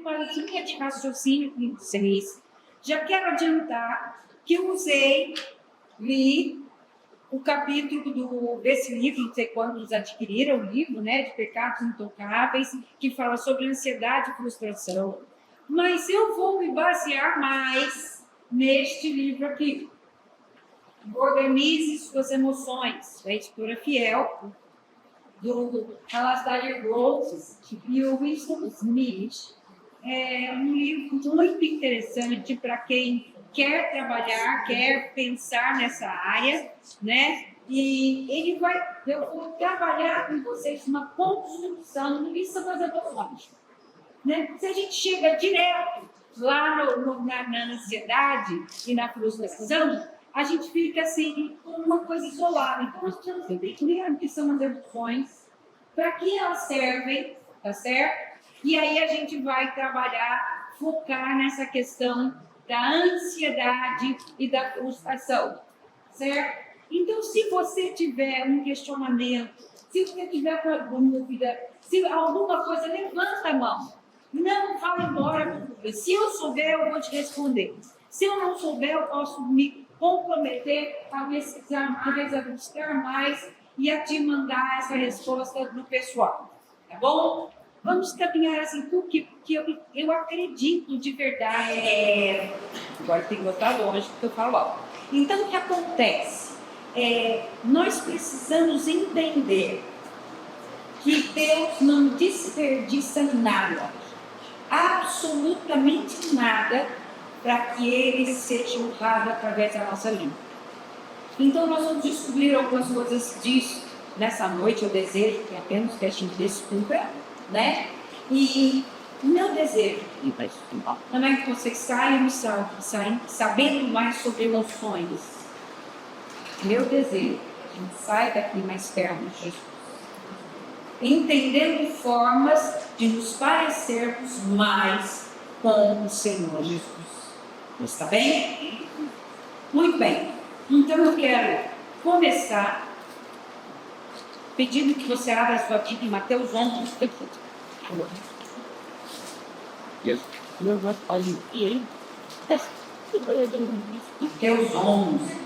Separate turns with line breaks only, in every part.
uma linha de raciocínio com vocês. Já quero adiantar que eu li o capítulo desse livro, não sei quantos adquiriram o livro, né, de Pecados Intocáveis, que fala sobre ansiedade e frustração. Mas eu vou me basear mais neste livro aqui. Organize suas emoções, da editora Fiel, do Alasdair Rose e o Winston Smith. É um livro muito interessante para quem quer trabalhar, quer pensar nessa área, né? E eu vou trabalhar com vocês uma construção no lista das emoções, né? Se a gente chega direto lá na ansiedade e na frustração, a gente fica assim, com uma coisa isolada. Então, nós precisamos entender o que são as emoções, para que elas servem, tá certo? E aí a gente vai trabalhar, focar nessa questão da ansiedade e da frustração, certo? Então, se você tiver um questionamento, se você tiver uma dúvida, se alguma coisa, levanta a mão. Não vá embora. Se eu souber, eu vou te responder. Se eu não souber, eu posso me comprometer a pesquisar, talvez a buscar mais e a te mandar essa resposta no pessoal. Tá bom? Vamos caminhar assim, porque eu acredito de verdade. Agora tem que botar longe, porque eu falo alto. Então, o que acontece? Nós precisamos entender que Deus não desperdiça nada, absolutamente nada, para que Ele seja honrado através da nossa língua. Então, nós vamos descobrir algumas coisas disso nessa noite. Eu desejo que apenas que a gente descubra, né? E o meu desejo não é que vocês saiam sabendo mais sobre emoções. Meu desejo é que a gente saia daqui mais perto de Jesus, entendendo formas de nos parecermos mais com o Senhor Jesus. Está bem? Muito bem. Então eu quero começar pedindo que você abra a sua Bíblia em Mateus 11. Mateus 11.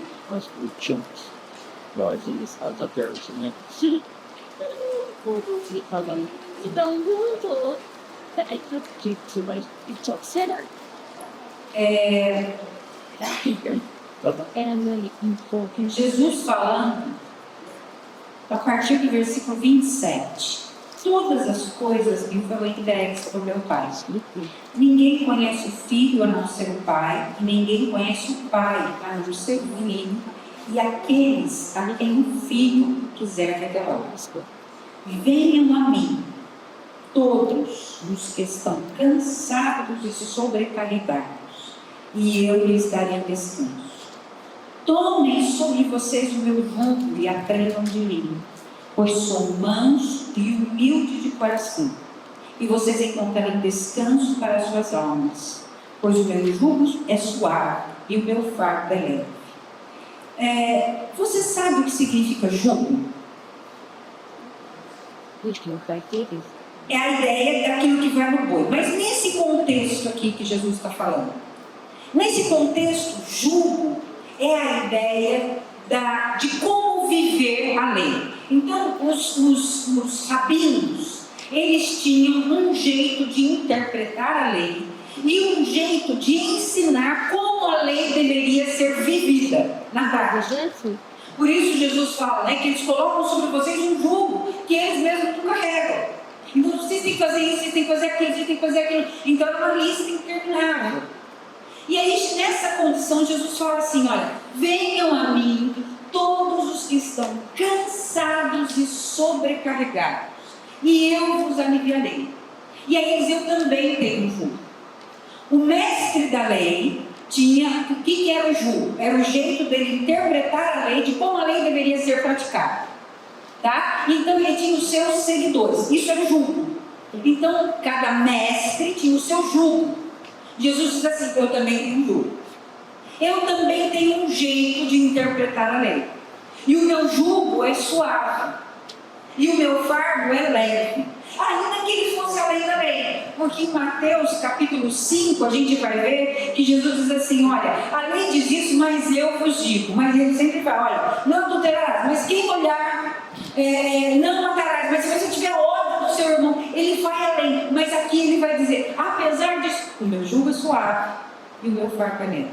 Jesus falando a partir do versículo 27. Todas as coisas me foram entregues por meu Pai. Ninguém conhece o Filho a não ser o Pai, e ninguém conhece o Pai a não ser o Filho, e aqueles a quem o Filho quiser revelar. Venham a mim, todos os que estão cansados e sobrecarregados, e eu lhes darei descanso. Tomem sobre vocês o meu jugo e aprendam de mim, pois sou manso e humilde de coração, e vocês encontrarão descanso para as suas almas, pois o meu jugo é suave e o meu fardo é leve. Você sabe o que significa jugo? É a ideia daquilo que vai no boi. Mas nesse contexto aqui que Jesus está falando, nesse contexto, jugo é a ideia de como viver a lei. Então, os rabinos, eles tinham um jeito de interpretar a lei e um jeito de ensinar como a lei deveria ser vivida na prática. Por isso Jesus fala, né, que eles colocam sobre vocês um jugo que eles mesmos não carregam. Então vocês têm que fazer isso, vocês têm que fazer aquilo, vocês têm que fazer aquilo. Então é uma lista interminável. E aí nessa condição Jesus fala assim, olha, venham a mim todos os que estão cansados e sobrecarregados, e eu vos aliviarei. E aí diz, eu também tenho jugo. O mestre da lei tinha, o que era o jugo? Era o jeito dele interpretar a lei, de como a lei deveria ser praticada. Tá? Então ele tinha os seus seguidores, isso era o jugo. Então cada mestre tinha o seu jugo. Jesus diz assim, eu também tenho um jugo. Eu também tenho um jeito de interpretar a lei. E o meu jugo é suave. E o meu fardo é leve. Ainda que ele fosse além da lei. Porque em Mateus capítulo 5 a gente vai ver que Jesus diz assim, olha, a lei diz isso, mas eu vos digo. Mas ele sempre fala, olha, não adulterarás, mas quem olhar, não matarás, mas se você tiver ódio do seu irmão, ele vai além. Mas aqui ele vai dizer, apesar disso, o meu jugo é suave e o meu fardo é leve.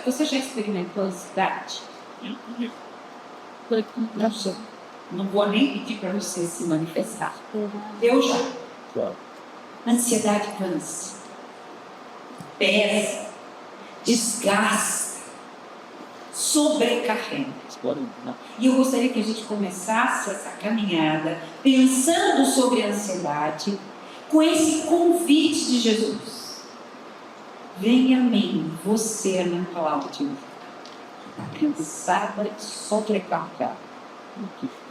Você já experimentou ansiedade? Não vou nem pedir para você se manifestar. Eu já. Ansiedade cansa, pesa, desgasta, sobrecarrega. E eu gostaria que a gente começasse essa caminhada pensando sobre a ansiedade com esse convite de Jesus. Venha a mim, você, na palavra de Deus, cansada e sobrecarregada.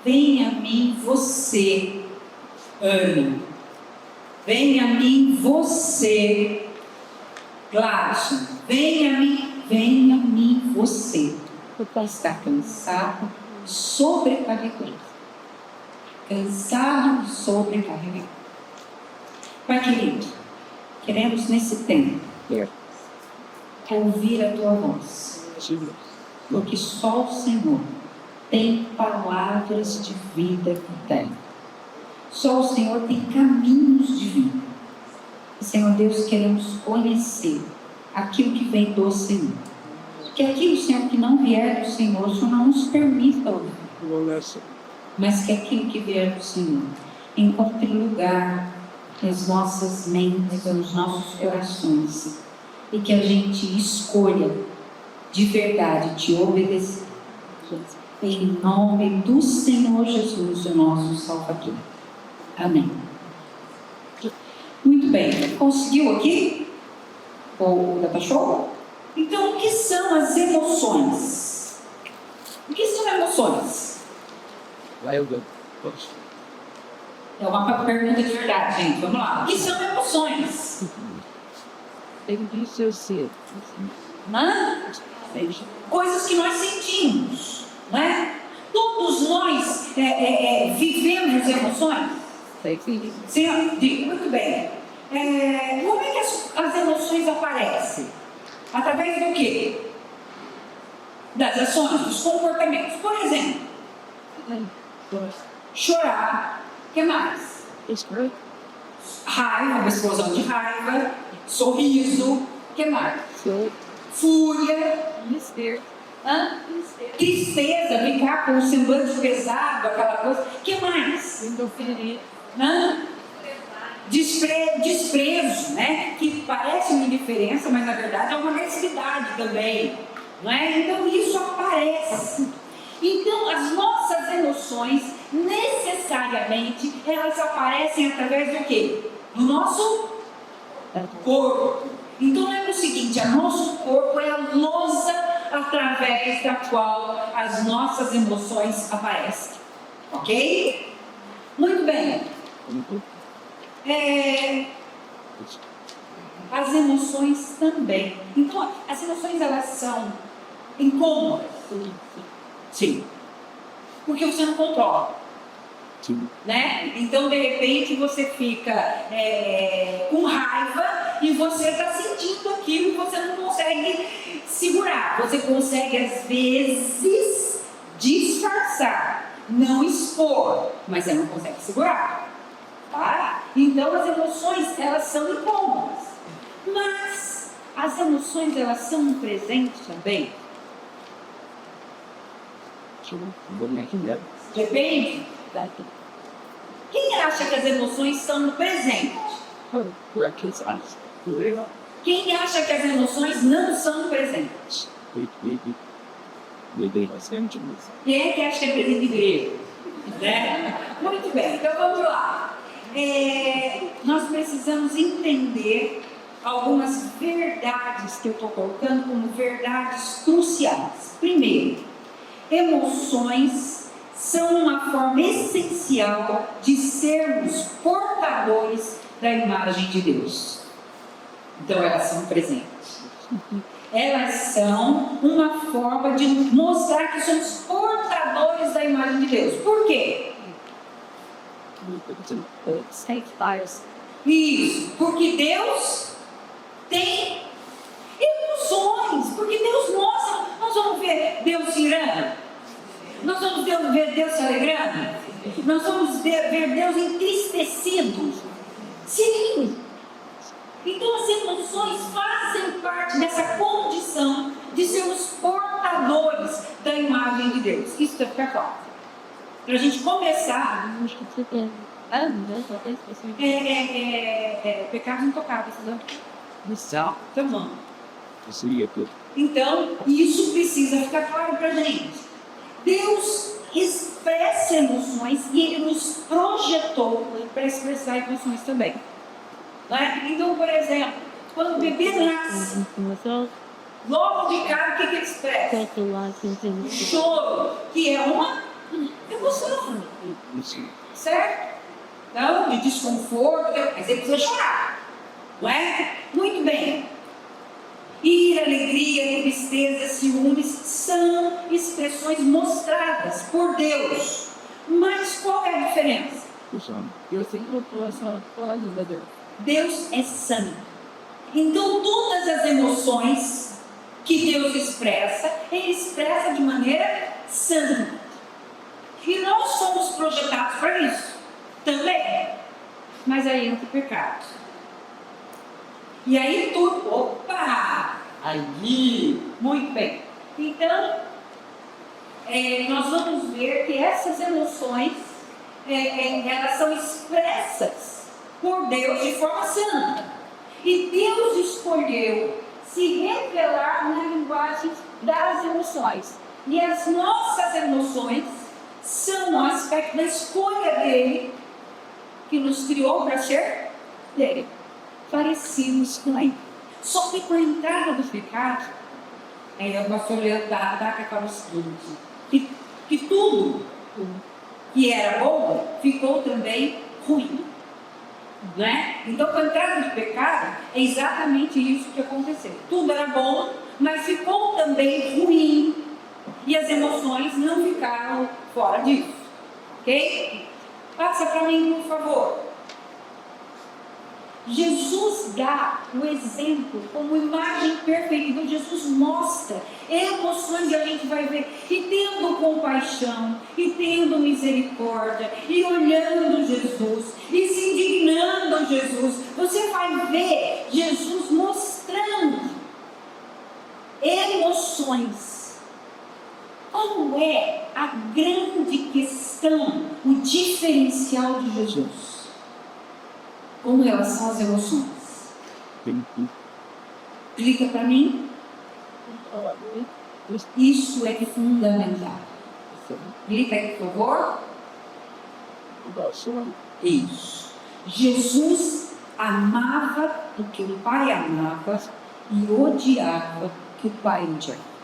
Venha a mim, você, ânimo. Venha a mim, você, Gladson. Venha a mim, você. Porque está cansado, sobrecarregado. Cansado e sobrecarregado. Pai querido, queremos nesse tempo ouvir a tua voz. Porque só o Senhor tem palavras de vida eterna. Só o Senhor tem caminhos de vida. E, Senhor Deus, queremos conhecer aquilo que vem do Senhor. Que aquilo, Senhor, que não vier do Senhor, o Senhor não nos permita ouvir. Mas que aquilo que vier do Senhor encontre lugar nas nossas mentes, nos nossos corações. E que a gente escolha de verdade te obedecer. Em nome do Senhor Jesus, o nosso Salvador. Amém. Muito bem. Conseguiu aqui? Ou da cachorro? Então, o que são as emoções? O que são emoções? É uma pergunta de verdade, gente. Vamos lá. O que são emoções? Coisas que nós sentimos, não é? Todos nós vivemos emoções. Sim, muito bem. Como é que as emoções aparecem? Através do quê? Das ações, dos comportamentos. Por exemplo, chorar. O que mais? Raiva, uma explosão de raiva. Sorriso. O que mais? Fúria. Tristeza, ficar com o semblante pesado, aquela coisa. O que mais? Desprezo, né? Que parece uma indiferença, mas na verdade é uma necessidade também, não é? Então isso aparece. Então as nossas emoções necessariamente elas aparecem através do quê? Do nosso corpo. Então é o seguinte, o nosso corpo é a lousa através da qual as nossas emoções aparecem. Ok? Muito bem. As emoções também. Então, as emoções elas são incômodas. Sim. Porque você não controla. Sim. Né? Então, de repente, você fica com raiva e você está sentindo aquilo e você não consegue segurar. Você consegue, às vezes, disfarçar, não expor, mas você não consegue segurar. Tá? Então as emoções elas são incômodas, mas as emoções elas são um presente também. Depende. Quem acha que as emoções são um presente? Quem acha que as emoções não são um presente? Quem é que acha que é presente de igreja? Né? Muito bem, então vamos lá. Nós precisamos entender algumas verdades que eu estou colocando como verdades cruciais. Primeiro, emoções são uma forma essencial de sermos portadores da imagem de Deus. Então elas são presentes. Elas são uma forma de mostrar que somos portadores da imagem de Deus. Por quê? Isso, porque Deus tem emoções, porque Deus mostra. Nós vamos ver Deus tirando, nós vamos ver Deus se alegrando, nós vamos ver Deus entristecido. Sim. Então as emoções fazem parte dessa condição de sermos portadores da imagem de Deus. Isso deve ficar claro. Para a gente começar, pecados intocáveis. Tá bom. Então, isso precisa ficar claro para a gente. Deus expressa emoções e Ele nos projetou para expressar emoções também. Né? Então, por exemplo, quando o bebê nasce, logo de cara, o que ele expressa? O choro, que é uma emoção. Certo? Então, de desconforto, mas ele precisa chorar. Não é? Muito bem. Ira, alegria, tristeza, ciúmes são expressões mostradas por Deus. Mas qual é a diferença? Deus é santo. Então todas as emoções que Deus expressa, Ele expressa de maneira santa. E nós somos projetados para isso também. Mas aí entra o pecado. E aí tudo, opa! Aí, muito bem. Então, nós vamos ver que essas emoções, elas são expressas por Deus de forma santa. E Deus escolheu se revelar na linguagem das emoções. E as nossas emoções são um aspecto da escolha dele, que nos criou para ser dele, parecidos com ele. Só que com a entrada do pecado, o pastor Leandro dá para o seguinte, que tudo que era bom ficou também ruim. Né? Então, com a entrada do pecado, é exatamente isso que aconteceu. Tudo era bom, mas ficou também ruim. E as emoções não ficaram fora disso. Ok? Passa para mim, por favor. Jesus dá o exemplo como imagem perfeita. Então Jesus mostra emoções, e a gente vai ver, e tendo compaixão, e tendo misericórdia, e olhando Jesus, e se indignando Jesus. Você vai ver Jesus mostrando emoções. Qual é a grande questão, o diferencial de Jesus com relação às emoções? Explica para mim. Isso é fundamental. Explica aí, por favor. Isso. Jesus amava o que o Pai amava e odiava o que o Pai odiava.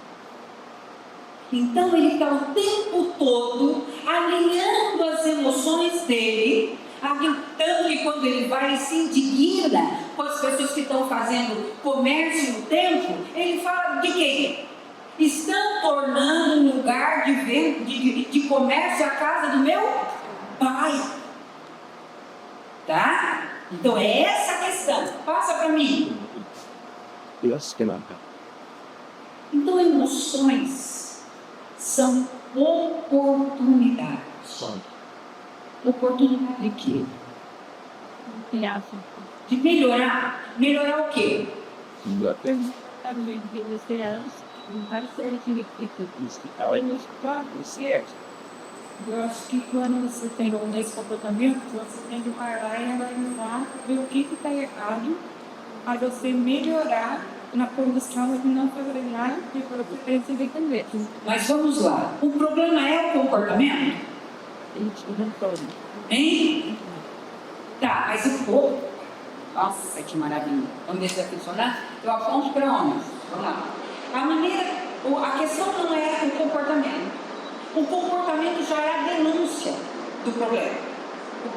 Então ele está o tempo todo alinhando as emoções dele, tanto que quando ele vai, ele se indigna com as pessoas que estão fazendo comércio no templo. Ele fala de quê? Estão tornando um lugar de comércio a casa do meu Pai. Tá? Então é essa a questão. Passa para mim. Então emoções são oportunidades. Oportunidade de quê? De melhorar. Melhorar o quê? Eu acho que quando você tem esse comportamento, você tem que parar e analisar, ver o que está errado, a você melhorar na condição de não fazer nada que você precisa entender. Mas vamos lá. O problema é o comportamento? Hein? Tá, mas o corpo. Nossa, que maravilha. Vamos ver se vai funcionar? Eu aponto para onde? Vamos lá. A questão não é o comportamento. O comportamento já é a denúncia do problema. O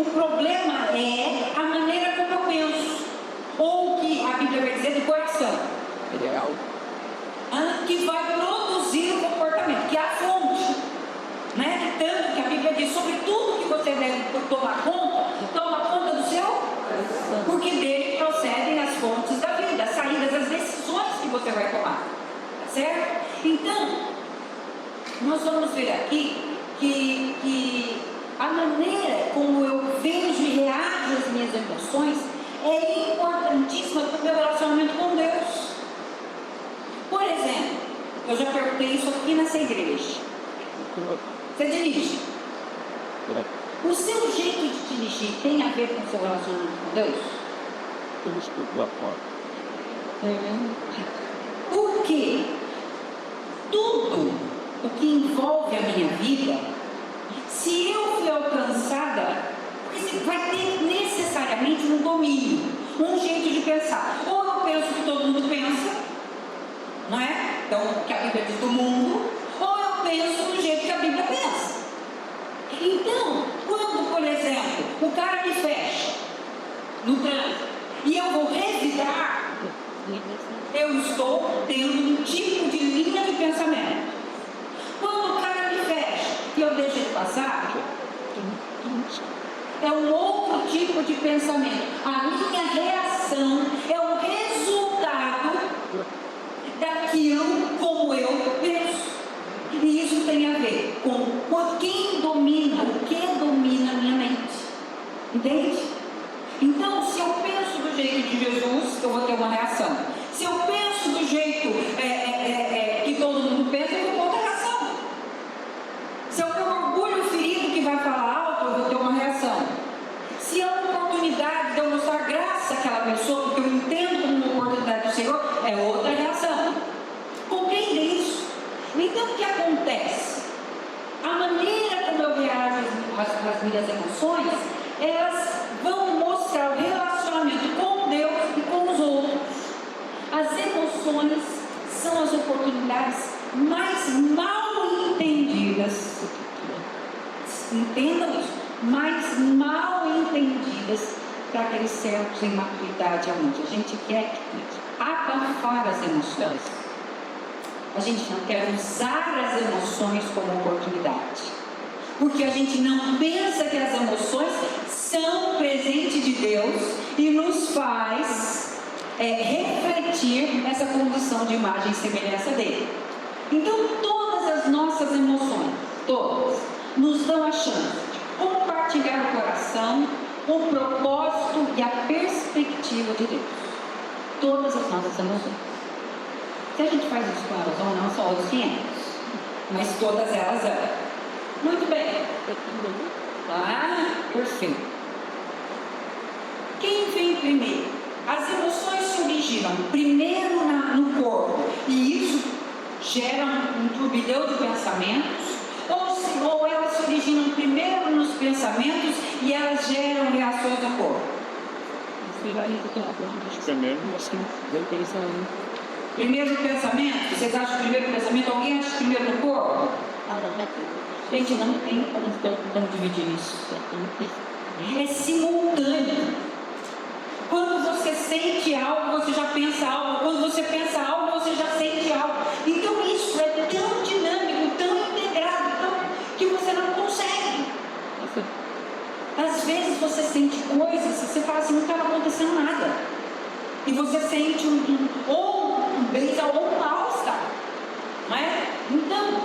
problema é a maneira como eu penso. Ou que a Bíblia vai dizer do coração. Que vai produzir o comportamento, que é a fonte. Né? Tanto que a Bíblia diz sobre tudo que você deve nós vamos ver aqui que a maneira como eu vejo e reajo às minhas emoções é importantíssima para o meu relacionamento com Deus. Por exemplo, eu já perguntei isso aqui nessa igreja. Você dirige? O seu jeito de dirigir tem a ver com o seu relacionamento com Deus? Porque tudo o que envolve a minha vida, se eu fui alcançada, vai ter necessariamente um domínio, um jeito de pensar. Ou eu penso o que todo mundo pensa, não é? Então, o que a Bíblia diz do mundo, ou eu penso do jeito que a Bíblia pensa. Então, quando, por exemplo, o cara me fecha no trânsito e eu vou revidar, eu estou tendo um tipo de linha de pensamento. Quando o cara me fecha e eu deixo ele passar, é um outro tipo de pensamento. A minha reação é o resultado daquilo como eu penso. E isso tem a ver com quem domina, o que domina a minha mente. Entende? Então, se eu penso do jeito de Jesus, eu vou ter uma reação. Se eu penso do jeito que todo mundo pensa, eu vou ter outra reação. Se é o meu orgulho ferido que vai falar alto, eu vou ter uma reação. Se é uma oportunidade de eu mostrar graça àquela pessoa, porque eu entendo como uma oportunidade do Senhor, é outra reação. Compreende isso? Então, o que acontece? A maneira como eu reajo às minhas emoções, elas vão mostrar o relacionamento com Deus e com os outros. As emoções são as oportunidades mais mal entendidas. Entendam isso? Mais mal entendidas para aqueles servos em maturidade, onde a gente quer abafar as emoções. A gente não quer usar as emoções como oportunidade. Porque a gente não pensa que as emoções são presente de Deus e nos faz refletir essa condição de imagem e semelhança dele. Então, todas as nossas emoções, todas, nos dão a chance de compartilhar o coração, o propósito e a perspectiva de Deus. Todas as nossas emoções. Se a gente faz isso com elas ou não, são outros 500. Mas todas elas são. Muito bem. Perfeito. Quem vem primeiro? As emoções se originam primeiro no corpo e isso gera um turbilhão de pensamentos, ou elas se originam primeiro nos pensamentos e elas geram reações no corpo? Primeiro no pensamento? Vocês acham primeiro no pensamento? Alguém acha primeiro no corpo? Gente, não tem como dividir isso. É simultâneo. Quando você sente algo, você já pensa algo. Quando você pensa algo, você já sente algo. Então isso é tão dinâmico, tão integrado, que você não consegue. Às vezes você sente coisas, você fala assim, não estava acontecendo nada. E você sente ou um bem-estar ou um mal-estar. Não é? Então,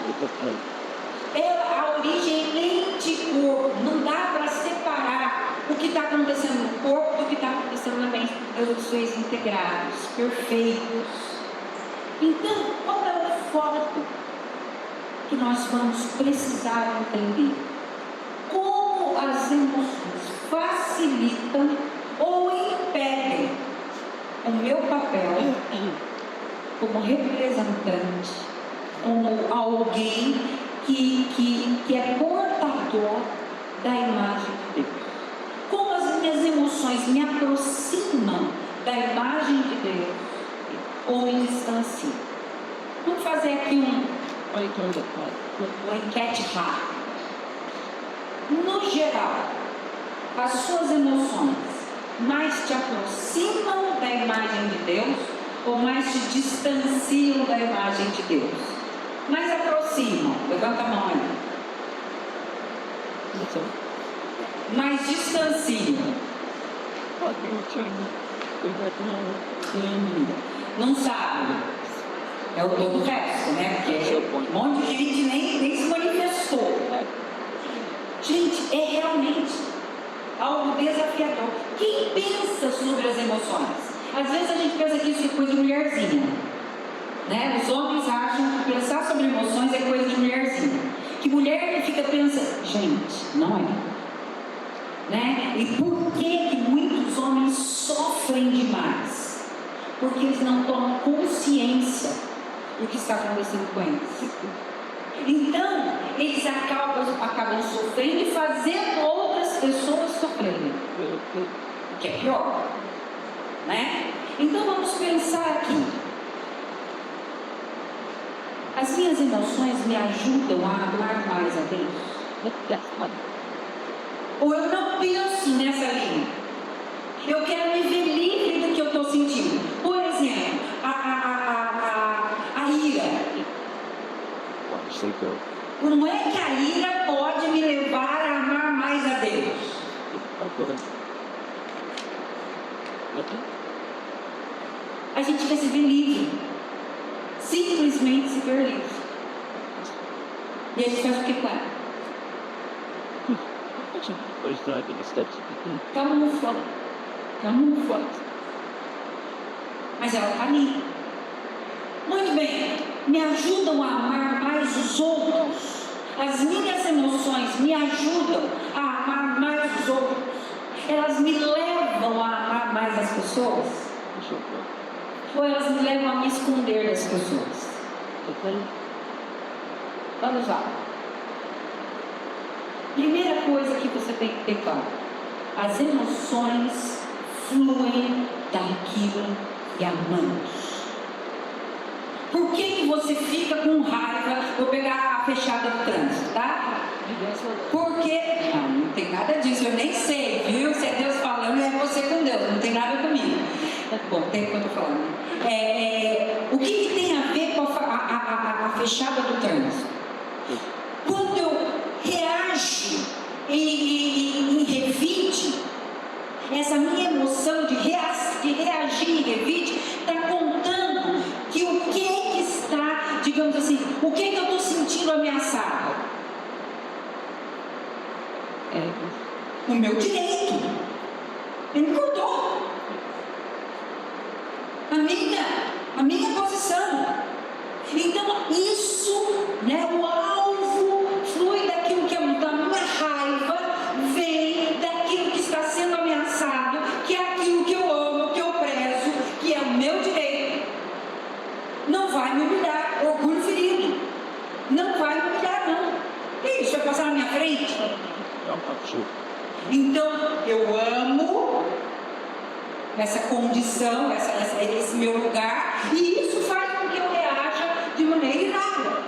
a origem é mente-corpo. Não dá para separar o que está acontecendo no corpo do que está acontecendo na mente. Deus os fez integrados, perfeitos. Então, qual é o foco que nós vamos precisar entender? Como as emoções facilitam ou impedem o meu papel como representante, como alguém que é portador da imagem de Deus. Como as minhas emoções me aproximam da imagem de Deus ou me distanciam. Vamos fazer aqui uma enquete rápida. No geral, as suas emoções mais te aproximam da imagem de Deus ou mais te distanciam da imagem de Deus? Mais aproximam, levanta a mão aí. Mais distanciam. Não sabe. É o todo o resto, né? Porque um monte de gente nem se manifestou. Gente, é realmente algo desafiador. Quem pensa sobre as emoções? Às vezes a gente pensa que isso é coisa de mulherzinha, né? Os homens acham que pensar sobre emoções é coisa de mulherzinha. Que mulher que fica pensando, gente, não é. Né? E por que muitos homens sofrem demais? Porque eles não tomam consciência do que está acontecendo com eles. Então, eles acabam sofrendo e fazendo outras pessoas sofrerem, o que é pior, né? Então, vamos pensar aqui. As minhas emoções me ajudam a amar mais a Deus? Ou eu não penso nessa linha? Eu quero me ver livre do que eu estou sentindo. Por exemplo, a ira. Não é que a ira pode me levar a amar mais a Deus. A gente quer se ver livre. Simplesmente se ver livre. E a gente faz o que com ela? Camufla. Mas ela está ali. Muito bem. Me ajudam a amar mais os outros. As minhas emoções me ajudam a amar mais os outros. Elas me levam a amar mais as pessoas. Ou elas me levam a me esconder das pessoas? Vamos lá. Primeira coisa que você tem que ter claro: as emoções fluem daquilo que amamos. Por que você fica com raiva? Vou pegar a fechada do trânsito, tá? Porque não tem nada disso, eu nem sei, viu? Se é Deus falando, é você com Deus, não tem nada comigo. Bom, tem o que eu estou falando. O que tem a ver com a fechada do trânsito? Quando eu reajo em revide, essa minha emoção de reagir em revide está contando que o que está, digamos assim, o que eu estou sentindo ameaçado? O meu direito. Ele me contou. A minha posição. Então, isso, né, o alvo flui daquilo que é da minha raiva, vem daquilo que está sendo ameaçado, que é aquilo que eu amo, que eu prezo, que é o meu direito. Não vai me humilhar, orgulho ferido. Não vai me humilhar, não. Que isso vai passar na minha frente? Então, eu amo essa condição, esse meu lugar, e isso faz com que eu reaja de maneira irada.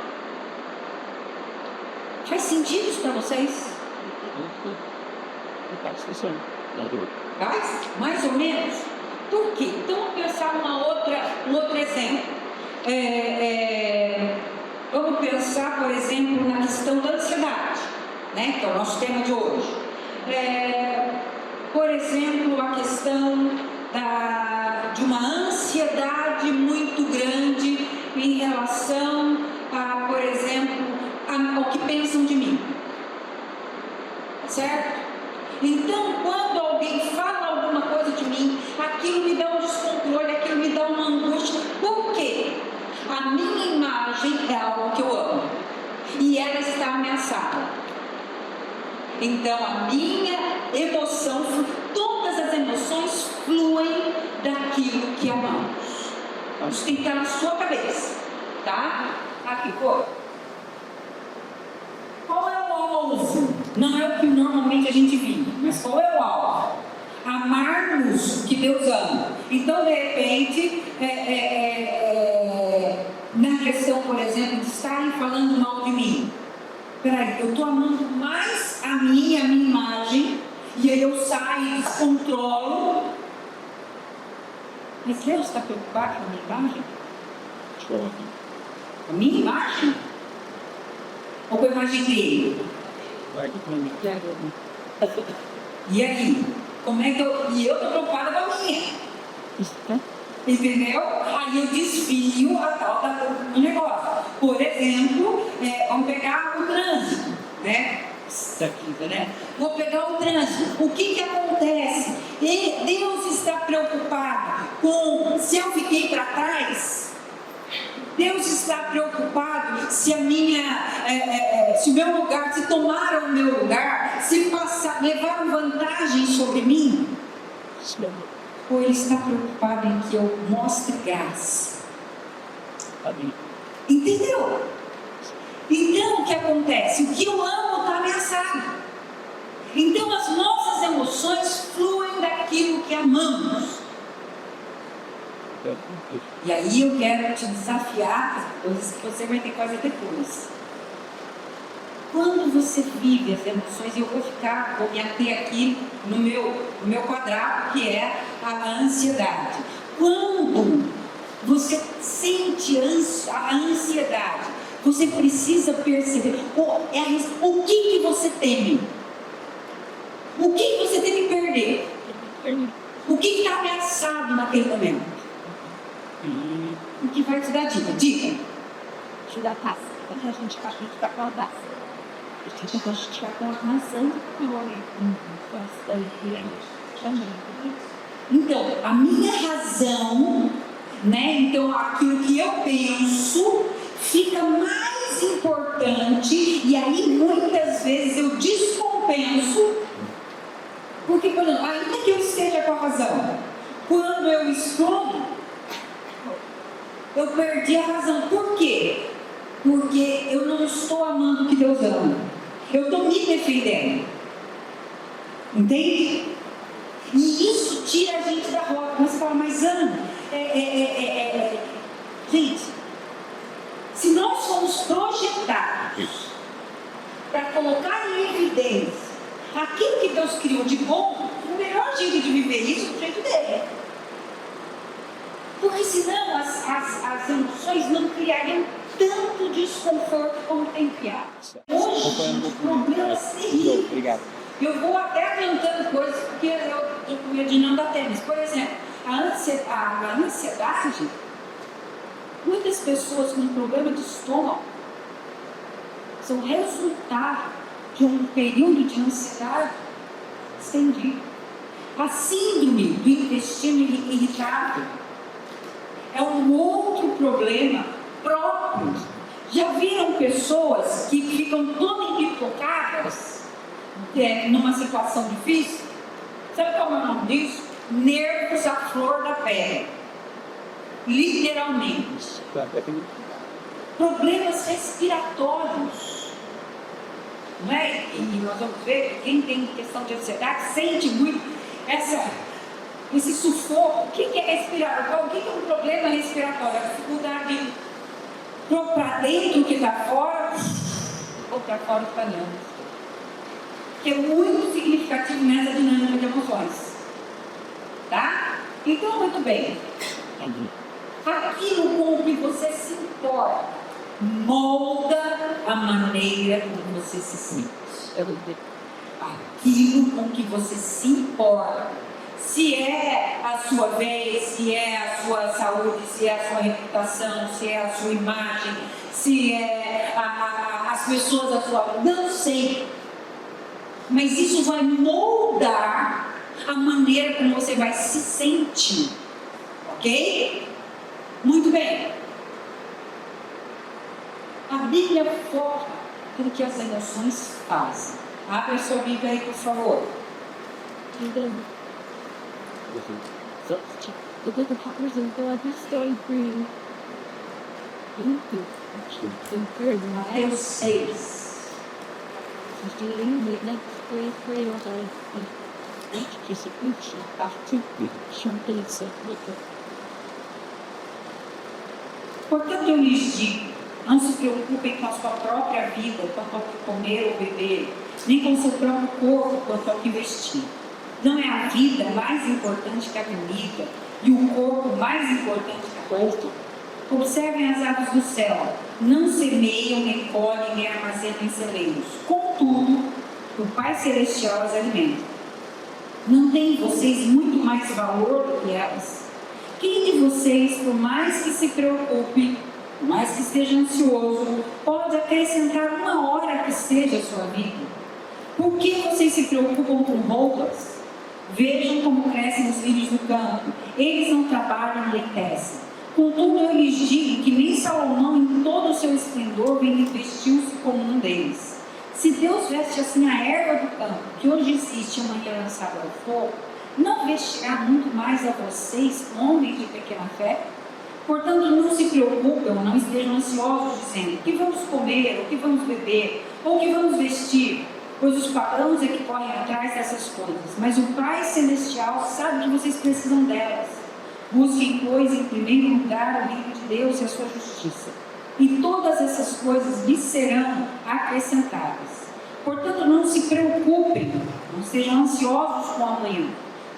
Faz sentido isso para vocês? Faz? Mais ou menos? Por quê? Então, vamos pensar um outro exemplo. Vamos pensar, por exemplo, na questão da ansiedade, né? Que é o nosso tema de hoje. Por exemplo, a questão de uma ansiedade muito grande em relação a, por exemplo, ao que pensam de mim. Certo? Então, quando alguém fala alguma coisa de mim, aquilo me dá um descontrole, aquilo me dá uma angústia. Por quê? A minha imagem é algo que eu amo. E ela está ameaçada. Então, a minha emoção, todas as emoções fluem daquilo que amamos. Isso tem que estar na sua cabeça, tá? Aqui, pô. Qual é o alvo? Não é o que normalmente a gente vive, mas qual é o alvo? Amarmos o que Deus ama. Então, de repente, na questão, por exemplo, de estarem falando mal de mim. Peraí, eu estou amando mais a minha imagem, e aí eu saio, descontrolo. Mas Deus está preocupado com a minha imagem? A minha imagem? Ou com a imagem dele? E aí? Como é que eu... E eu estou preocupada com a minha. Entendeu? Aí eu desvio a tal do negócio. Por exemplo, vamos pegar o trânsito, né? Isso aqui, né? Vou pegar o trânsito. O que acontece? Deus está preocupado com se eu fiquei para trás. Deus está preocupado se se o meu lugar, se tomaram o meu lugar, se levaram vantagem sobre mim. Ou Ele está preocupado em que eu mostre graça? Entendeu? Então o que acontece? O que eu amo está ameaçado. Então as nossas emoções fluem daquilo que amamos. E aí eu quero te desafiar, coisas que você vai ter que fazer depois. Quando você vive as emoções, eu vou me ater aqui no meu quadrado, que é a ansiedade. Quando você sente a ansiedade, você precisa perceber o que você teme. O que você tem que perder? O que está ameaçado naquele momento? O que vai te dar dica? Dica.
Te dá paz. Quando a gente está com a paz. A gente está com a maçã e o homem
então, a minha razão, né? Então, aquilo que eu penso fica mais importante, e aí muitas vezes eu descompenso, porque, por exemplo, ainda que eu esteja com a razão, quando eu explodo, eu perdi a razão. Por quê? Porque eu não estou amando o que Deus ama. Eu estou me defendendo. Entende? E isso tira a gente da rota. Mas você fala, mas Ana, gente, se nós formos projetados para colocar em evidência aquilo que Deus criou de bom, o melhor jeito de viver isso é o jeito dele. Porque senão as emoções não criariam tanto desconforto como tem criado. Hoje, problemas terríveis.
Obrigado.
Eu vou até adiantando coisas, porque eu estou com medo de não dar tempo. Por exemplo, a ansiedade, muitas pessoas com problema de estômago são resultado de um período de ansiedade estendido. A síndrome do intestino irritável é um outro problema próprio. Já viram pessoas que ficam todas empipocadas numa situação difícil? Sabe qual é o nome disso? Nervos à flor da pele. Literalmente. Problemas respiratórios. Não é? E nós vamos ver que quem tem questão de ansiedade sente muito esse sufoco. O que é respiratório? O que é um problema respiratório? A dificuldade de pôr para dentro o que está fora ou para fora o que está dentro. Que é muito significativo nessa dinâmica de emoções. Tá? Então, muito bem. Aquilo com o que você se importa molda a maneira como você se sente. Aquilo com que você se importa. Se é a sua vez, se é a sua saúde, se é a sua reputação, se é a sua imagem, se é as pessoas à sua vida, não sei. Mas isso vai moldar a maneira como você vai se sentir. Ok? Muito bem. A Bíblia foca tudo que as emoções fazem. Abre a sua Bíblia aí, por favor.
So, the good partners of God who started free.
Mateus 6. Portanto, eu lhes digo, não se preocupem com a sua própria vida, quanto ao que comer ou beber, nem com o seu próprio corpo, quanto ao que vestir. Não é a vida mais importante que a comida e o corpo mais importante que a roupa? Observem as aves do céu, não semeiam, nem colhem, nem armazenam em celeiros. Contudo, o Pai Celestial as alimenta. Não têm vocês muito mais valor do que elas? Quem de vocês, por mais que se preocupe, por mais que esteja ansioso, pode acrescentar uma hora que seja a sua vida? Por que vocês se preocupam com roupas? Vejam como crescem os lírios do campo. Eles não trabalham nem tecem. Contudo, eu lhes digo que nem Salomão, em todo o seu esplendor, vestiu-se como um deles. Se Deus veste assim a erva do campo, que hoje existe e amanhã é lançada ao fogo, não vestirá muito mais a vocês, homens de pequena fé? Portanto, não se preocupem, não estejam ansiosos, dizendo: o que vamos comer, o que vamos beber, ou o que vamos vestir? Pois os pagãos é que correm atrás dessas coisas. Mas o Pai Celestial sabe que vocês precisam delas. Busquem, pois, em primeiro lugar o reino de Deus e a sua justiça, e todas essas coisas lhes serão acrescentadas. Portanto, não se preocupem, não sejam ansiosos com o amanhã,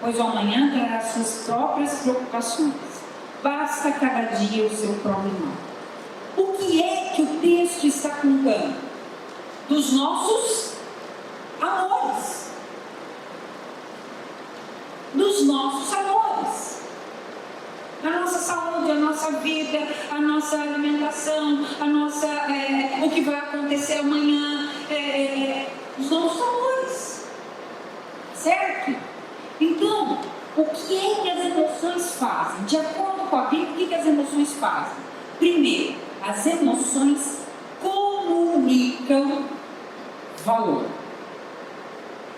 pois o amanhã trará suas próprias preocupações. Basta cada dia o seu próprio mal. O que é que o texto está contando? Dos nossos amores. Dos nossos amores. A nossa saúde, a nossa vida, a nossa alimentação, o que vai acontecer amanhã, os nossos amores. Certo? Então, o que é que as emoções fazem? De acordo com a Bíblia, o que as emoções fazem? Primeiro, as emoções comunicam valor.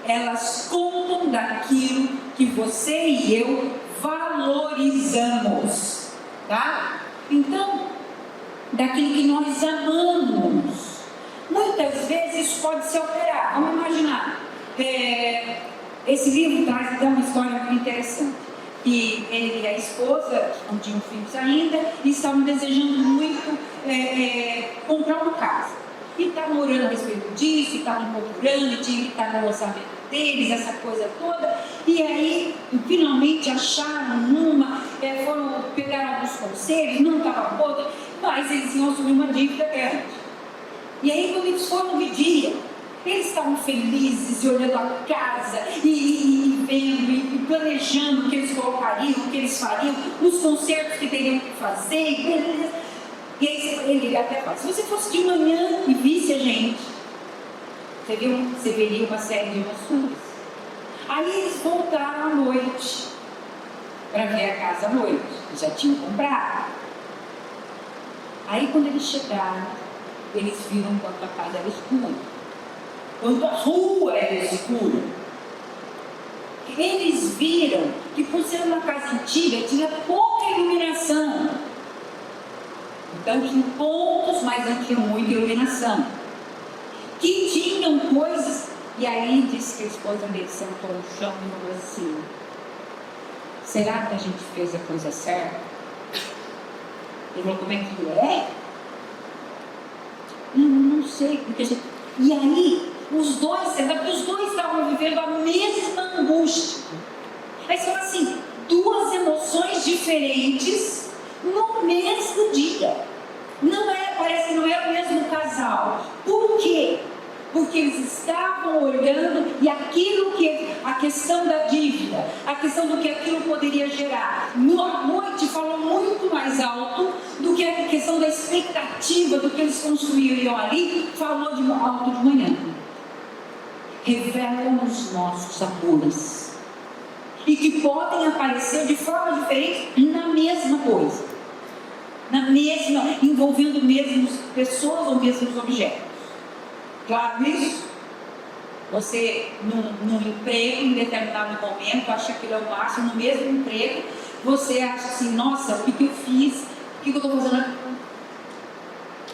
Elas contam daquilo que você e eu valorizamos, tá? Então, daquilo que nós amamos. Muitas vezes isso pode se alterar. Vamos imaginar, esse livro traz então uma história muito interessante, que ele e a esposa, não tinham filhos ainda, e estavam desejando muito comprar uma casa. E estavam orando a respeito disso, e estavam procurando, e tinha que estar no orçamento deles, essa coisa toda. E aí, finalmente acharam uma, pegaram alguns conselhos, não estava boa, mas eles iam assumir uma dívida grande. E aí, quando eles foram no dia, eles estavam felizes e olhando a casa e vendo e planejando o que eles colocariam, o que eles fariam, os concertos que teriam que fazer. E aí ele até fala: se você fosse de manhã e visse a gente, você veria uma série de emoções. Aí eles voltaram à noite para ver a casa à noite. Já tinham comprado. Aí quando eles chegaram, eles viram quanto a casa era escura, quanto a rua era escura. Eles viram que, por ser uma casa antiga, tinha pouca iluminação. Então tinham pontos, mas não tinha muita iluminação. Que tinham coisas. E aí disse que a esposa dele sentou no chão e falou assim: será que a gente fez a coisa certa? Ele falou: como é que é? Não sei. E aí, os dois estavam vivendo a mesma angústia. Aí você fala assim: duas emoções diferentes no mesmo dia. Parece que não é o mesmo casal. Por quê? Porque eles estavam olhando e a questão da dívida, a questão do que aquilo poderia gerar, à noite falou muito mais alto do que a questão da expectativa do que eles construíram ali, falou alto de manhã. Revelam os nossos amores, e que podem aparecer de forma diferente na mesma coisa, envolvendo mesmas pessoas ou mesmos objetos. Claro isso? Você, num emprego, em determinado momento, acha que aquilo é o máximo. No mesmo emprego, você acha assim: nossa, o que eu fiz? O que eu estou fazendo aqui?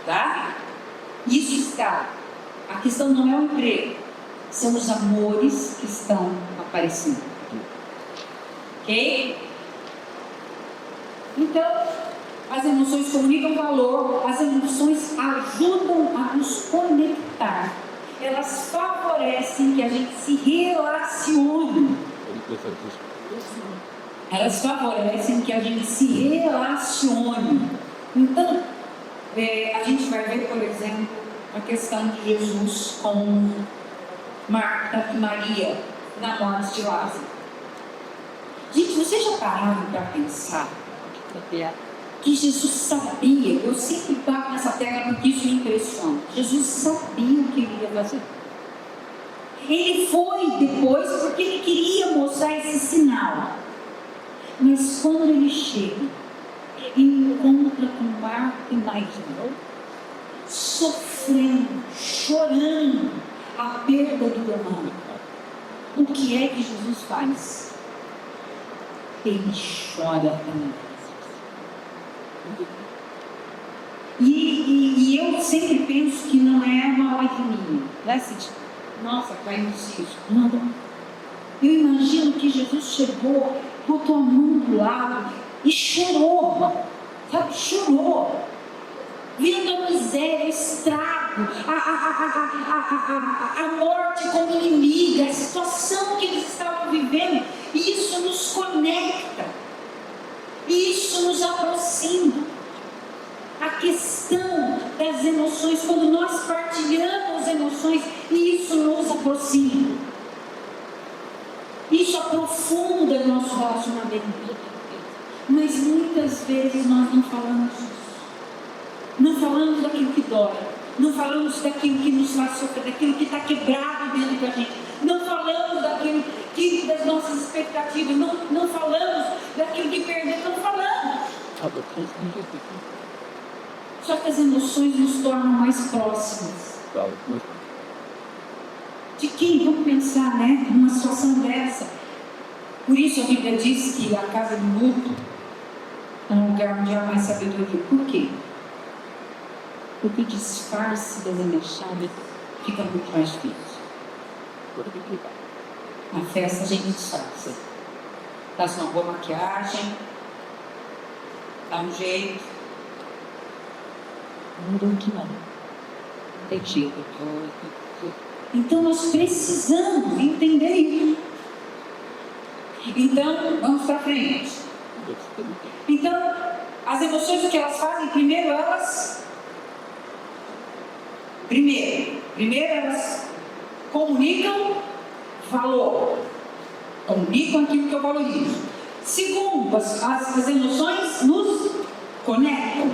Tá? Isso está. A questão não é o emprego, são os amores que estão aparecendo. Ok? Então, as emoções comunicam valor, as emoções ajudam a nos conectar, elas favorecem que a gente se relacione. Então, a gente vai ver, por exemplo, a questão de Jesus com Marta e Maria na morte de Lázaro. Gente, vocês já pararam para pensar
Que Jesus sabia, eu sempre bato nessa tecla porque isso me impressiona. Jesus sabia o que ele ia fazer. Ele foi depois porque ele queria mostrar esse sinal. Mas quando ele chega e encontra com Marta e Maria, sofrendo, chorando a perda do irmão, o que é que Jesus faz? Ele chora também. E eu sempre penso que não é uma live minha, né, Cid? Nossa, caiu no cisco. Não. Eu imagino que Jesus chegou, botou a mão do lado e chorou, sabe? Chorou. Vendo a miséria, o estrago, a morte como inimiga, a situação que eles estavam vivendo. E isso nos conecta, isso nos aproxima. A questão das emoções, quando nós partilhamos emoções, isso nos aproxima. Isso aprofunda o nosso relacionamento. Mas muitas vezes nós não falamos disso. Não falamos daquilo que dói. Não falamos daquilo que nos faz sofrer, daquilo que está quebrado dentro da gente. Não falamos daquilo que, das nossas expectativas. Não falamos daquilo que perdemos. Não falamos. Só que as emoções nos tornam mais próximas. De quem? Vamos pensar, né? Numa situação dessa. Por isso a Bíblia diz que a casa do luto é um lugar onde há mais sabedoria. Por quê? Porque o disfarce das emoções fica muito mais difícil. Na festa a gente disfarça. Faz uma boa maquiagem, dá um jeito. Não que não. Tem jeito. Então nós precisamos entender isso. Então, vamos para frente. Então, as emoções, o que elas fazem? Primeiro elas comunicam valor. Comunicam aquilo que eu valorizo. Segundo, as emoções nos conectam.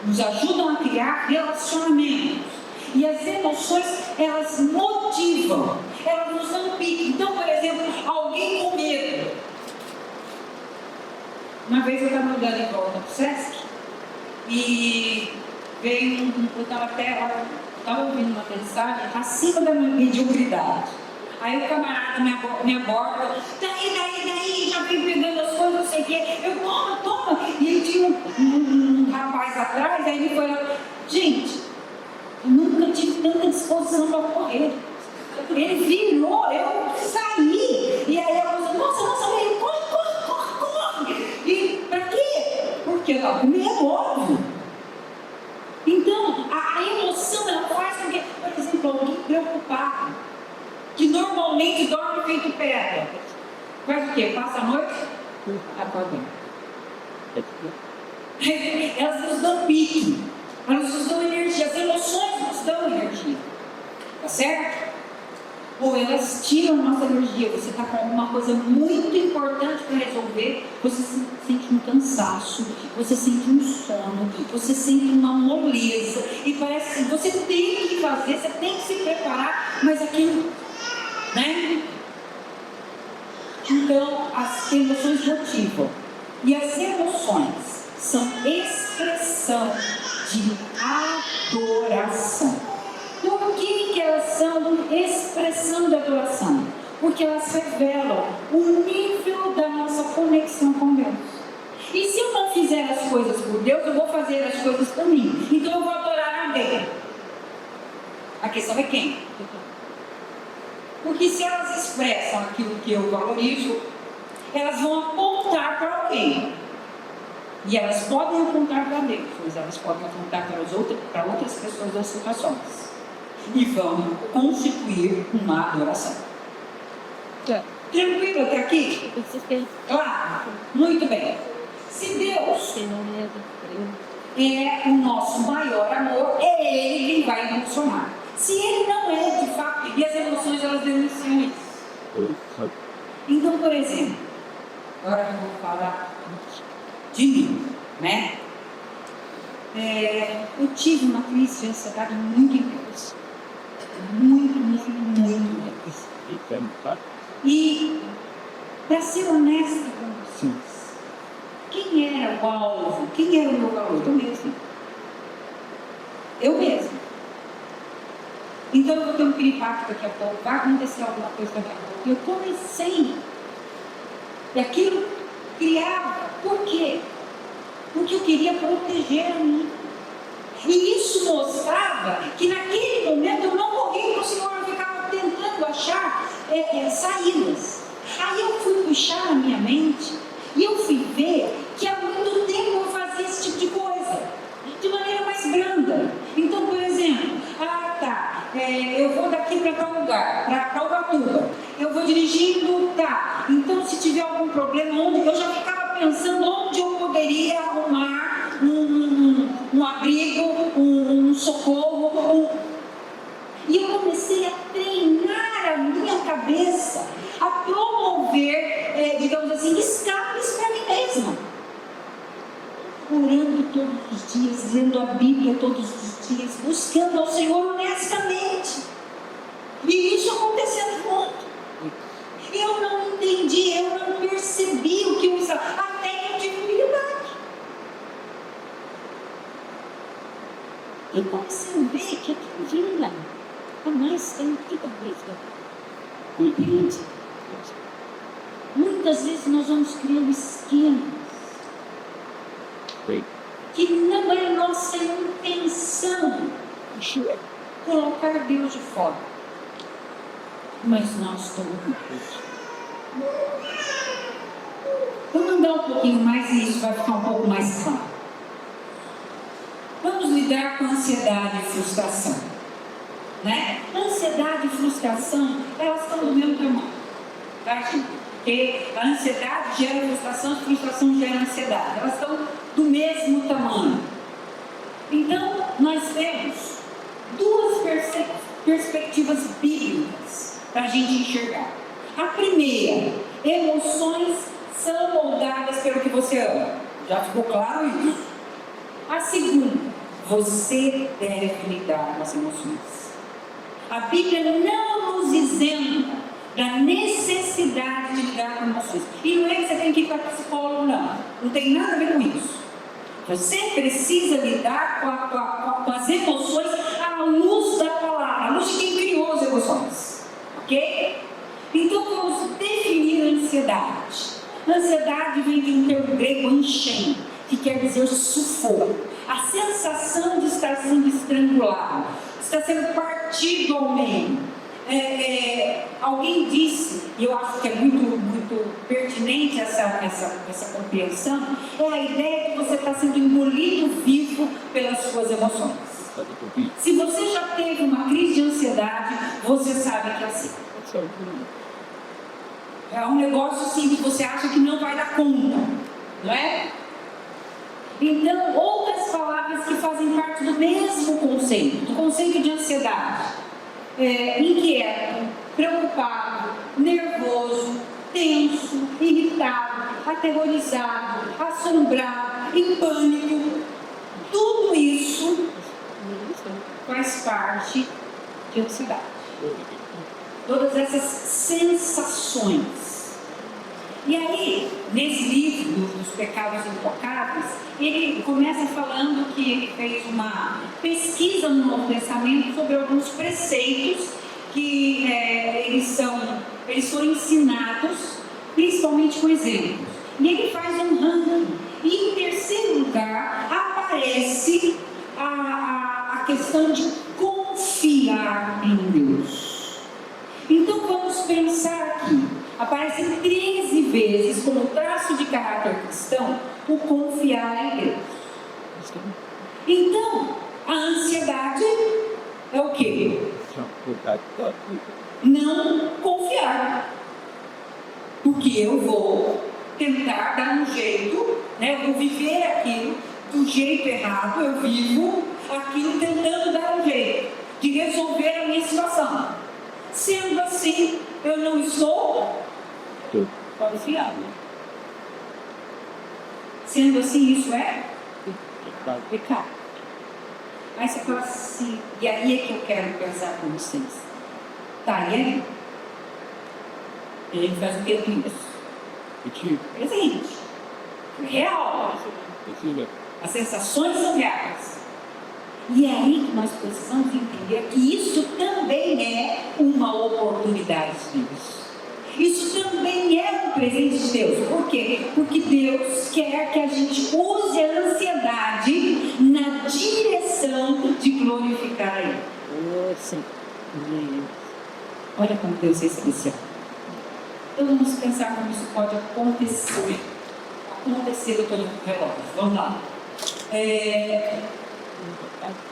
Nos ajudam a criar relacionamentos. E as emoções, elas motivam. Elas nos dão pique. Então, por exemplo, alguém com medo. Uma vez eu estava andando em volta do Sesc e veio eu estava ouvindo uma mensagem acima da minha mediocridade. Aí o camarada me aborda, daí, já vem pegando as coisas, não sei o quê. Eu, toma. E ele tinha um rapaz atrás, aí ele foi lá. Gente, eu nunca tive tanta disposição para correr. Ele virou, eu saí. E aí eu falei, nossa, ele corre. E pra quê? Porque eu estava com medo, óbvio. Então, a emoção, ela faz com que, por exemplo, alguém preocupado, que normalmente dorme feito pedra, faz o quê? Passa a noite? Acorda. Elas nos dão pique, elas nos dão energia, as emoções nos dão energia, tá certo? Ou elas tiram nossa energia. Você está com alguma coisa muito importante para resolver, você sente um cansaço, você sente um sono, você sente uma moleza, e parece que você tem que fazer, você tem que se preparar, mas aquilo, né? Então, as emoções motivam. E as emoções são expressão de adoração. Por que elas são expressão de adoração? Porque elas revelam o nível da nossa conexão com Deus. E se eu não fizer as coisas por Deus, eu vou fazer as coisas por mim. Então eu vou adorar a Deus. A questão é quem? Porque se elas expressam aquilo que eu valorizo, elas vão apontar para alguém. E elas podem apontar para Deus, mas elas podem apontar para outras pessoas das situações. E vão constituir uma adoração. Tranquilo até aqui? Claro, muito bem. Se Deus é o nosso maior amor, é Ele quem vai emocionar. Se Ele não é, de fato, e as emoções elas denunciam isso. Então, por exemplo, agora eu vou falar de mim, né?
Eu tive uma crise de ansiedade muito intensa. Muito intensa. E, para ser honesta com vocês, quem era o alvo? Quem era o meu valor? Eu mesma. Então eu vou ter um piripaque daqui a pouco, vai acontecer alguma coisa daqui a pouco. Eu comecei, e aquilo criava. Por quê? Porque eu queria proteger a mim. E isso mostrava que naquele momento eu não corri para o Senhor, eu ficava tentando achar saídas. Aí eu fui puxar na minha mente e eu fui ver que há muito tempo eu fazia esse tipo de coisa, de maneira mais branda. Então, por exemplo, eu vou daqui para tal lugar, para Ubatuba, eu vou dirigindo, então se tiver algum problema, eu já ficava pensando onde eu poderia arrumar um abrigo, um socorro, e eu comecei a treinar a minha cabeça a promover, digamos assim, escapes para mim mesma. Orando todos os dias, lendo a Bíblia todos os dias, buscando ao Senhor honestamente. E isso acontecendo muito. Eu não entendi, eu não percebi o que eu estava, até que eu tive um piripaque. E comecei a ver que aquilo vinha há mais tempo que talvez. Compreende? Muitas vezes nós vamos criando esquemas que não é nossa intenção colocar Deus de fora, mas nós estamos. Vamos andar um pouquinho mais e isso vai ficar um pouco mais claro. Vamos lidar com ansiedade e frustração, né? Ansiedade e frustração, elas estão do mesmo tamanho, tá, gente? Porque a ansiedade gera frustração, a frustração gera ansiedade. Elas estão do mesmo tamanho. Então, nós temos duas perspectivas bíblicas para a gente enxergar. A primeira, emoções são moldadas pelo que você ama. Já ficou claro isso? A segunda, você deve lidar com as emoções. A Bíblia não nos isenta da necessidade de lidar com emoções. E não é que você tem que ir para psicólogo, não. Não tem nada a ver com isso. Você precisa lidar com as emoções à luz da palavra, à luz de quem criou as emoções. Ok? Então vamos definir a ansiedade. A ansiedade vem de um termo grego anshem, que quer dizer sufoco. A sensação de estar sendo estrangulado, está sendo partido ao meio. Alguém disse, e eu acho que é muito pertinente essa compreensão, é a ideia que você está sendo engolido vivo pelas suas emoções. Se você já teve uma crise de ansiedade, você sabe que é assim. É um negócio assim que você acha que não vai dar conta, não é? Então, outras palavras que fazem parte do mesmo conceito, do conceito de ansiedade. Inquieto, preocupado, nervoso, tenso, irritado, aterrorizado, assombrado, em pânico. Tudo isso faz parte de ansiedade. Todas essas sensações. E aí, nesse livro dos pecados intocáveis, ele começa falando que ele fez uma pesquisa no Novo Testamento sobre alguns preceitos que eles foram ensinados, principalmente com exemplos. E ele faz um ranking. E em terceiro lugar aparece a questão de confiar em Deus. Então vamos pensar aqui. Aparecem 13 vezes como traço de caráter cristão o confiar em Deus. Então, a ansiedade é o quê? Não confiar. Porque eu vou tentar dar um jeito, né? Eu vou viver aquilo do jeito errado, eu vivo aquilo tentando dar um jeito de resolver a minha situação. Sendo assim, eu não estou confiável.
Sendo assim, isso é pecado. Aí você fala assim, e aí é que eu quero pensar com vocês. Tá, e aí? A gente faz o que com isso? Presente. Real. As sensações são reais. E é aí que nós precisamos entender que isso também é uma oportunidade de Deus. Isso também é um presente de Deus. Por quê? Porque Deus quer que a gente use a ansiedade na direção de glorificar Ele. Olha como Deus é especial. Então vamos pensar como isso pode acontecer. Eu estou no relógio. Vamos lá.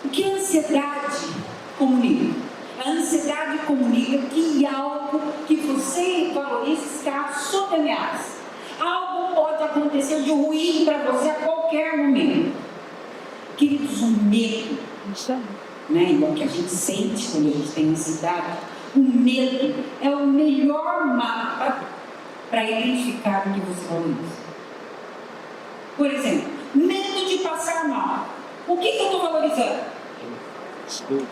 O que a ansiedade comunica? A ansiedade comunica que algo que você valoriza está sob ameaça. Algo pode acontecer de ruim para você a qualquer momento. Queridos, o medo, né? Igual que a gente sente quando a gente tem ansiedade, o medo é o melhor mapa para identificar o que você valoriza. Por exemplo, medo de passar mal. O que eu estou valorizando?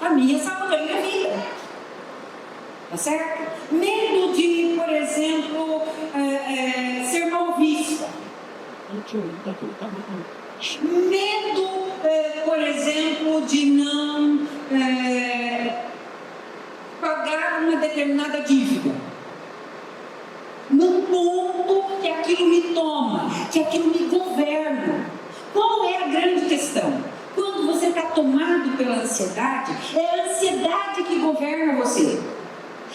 A minha saúde, a minha vida. Tá certo? Medo de, por exemplo, ser mal vista. Medo, por exemplo, de não pagar uma determinada dívida. No ponto que aquilo me toma, que aquilo me governa. Qual é a grande questão? Quando você está tomado pela ansiedade, é a ansiedade que governa você.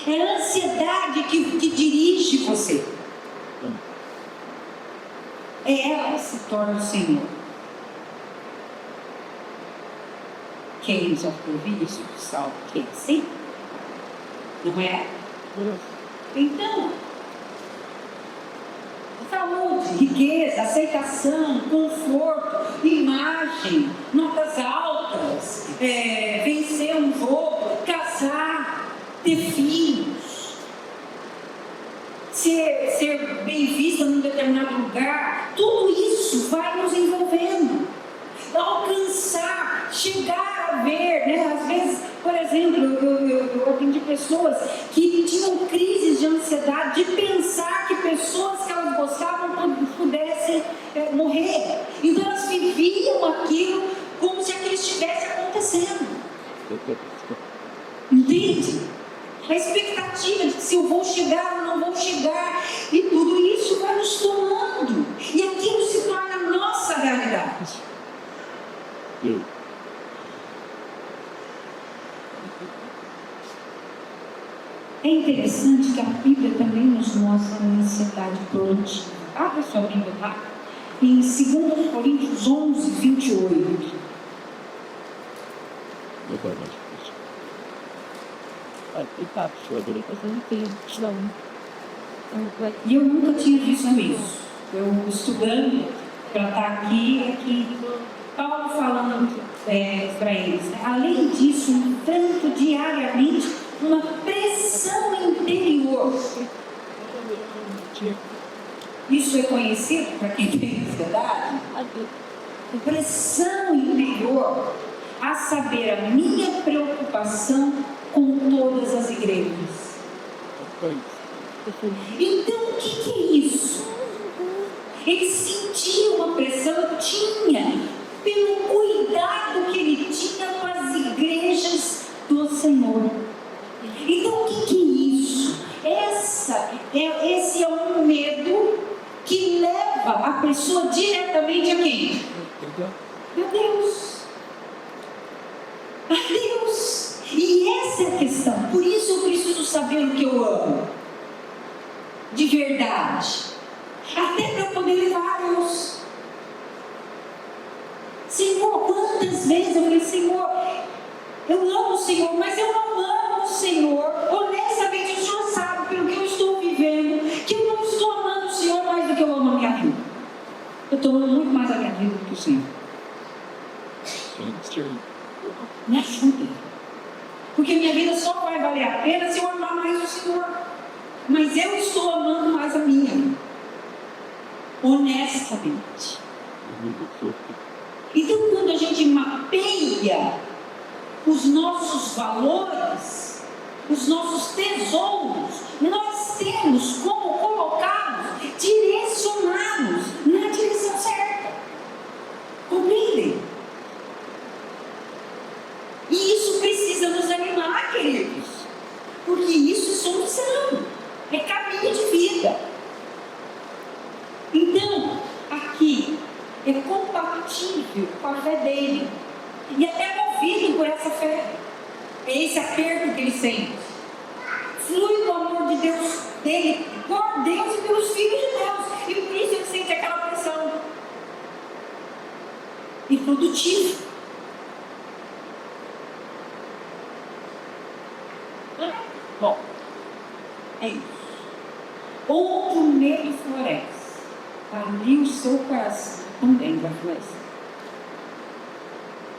É a ansiedade que dirige você. É ela que se torna o Senhor. Quem já ouviu isso? Salve. Que sim? Não é? Então, saúde, riqueza, aceitação, conforto, imagem, notas altas, vencer um jogo, casar, ter filhos, ser bem vista num determinado lugar, tudo isso vai nos envolvendo. Alcançar, chegar a ver, né? Às vezes, por exemplo, eu atendi pessoas que tinham crises de ansiedade de pensar que pessoas que elas gostavam pudessem morrer. Então elas viviam aquilo como se aquilo estivesse acontecendo. Entende? A expectativa de se eu vou chegar ou não vou chegar, e tudo isso vai nos tomando, e aquilo se torna a nossa realidade. É interessante que a Bíblia também nos mostra a ansiedade produtiva. Abra sua Bíblia lá, em 2 Coríntios 11, 28. E eu nunca tinha visto isso. Eu estudando para estar aqui, Paulo falando para eles, né? Além disso, enfrento diariamente uma pressão interior. Isso é conhecido para quem tem ansiedade? Pressão interior, a saber, a minha preocupação com todas as igrejas. Então, o que é isso? Ele sentia uma pressão, tinha, pelo cuidado que ele tinha com as igrejas do Senhor. Então, o que é isso? Esse é um medo que leva a pessoa diretamente a quem? A Deus. A Deus. E essa é a questão. Por isso eu preciso saber o que eu amo. De verdade. Até para eu poder levar a Deus. Senhor, quantas vezes eu falei, Senhor, eu amo o Senhor, mas eu não amo o Senhor. Honestamente, o Senhor sabe pelo que eu estou vivendo, que eu não estou amando o Senhor mais do que eu amo a minha vida. Eu estou amando muito mais a minha vida do que o Senhor. Me ajuda. Porque minha vida só vai valer a pena se eu amar mais o Senhor. Mas eu estou amando mais a minha. Honestamente. Então, quando a gente mapeia os nossos valores, os nossos tesouros, nós temos como colocá-los direcionados na direção certa. Compreendem? E isso precisa nos animar, queridos, porque isso é solução, é caminho de vida. Então, aqui é compatível com a fé dele e até movido por essa fé. É esse aperto que ele sente. Flui o amor de Deus dele por Deus e pelos filhos de Deus, e por isso ele sente aquela pressão. E produtivo. Bom, é isso. Onde o medo floresce, ali o seu coração também vai florescer.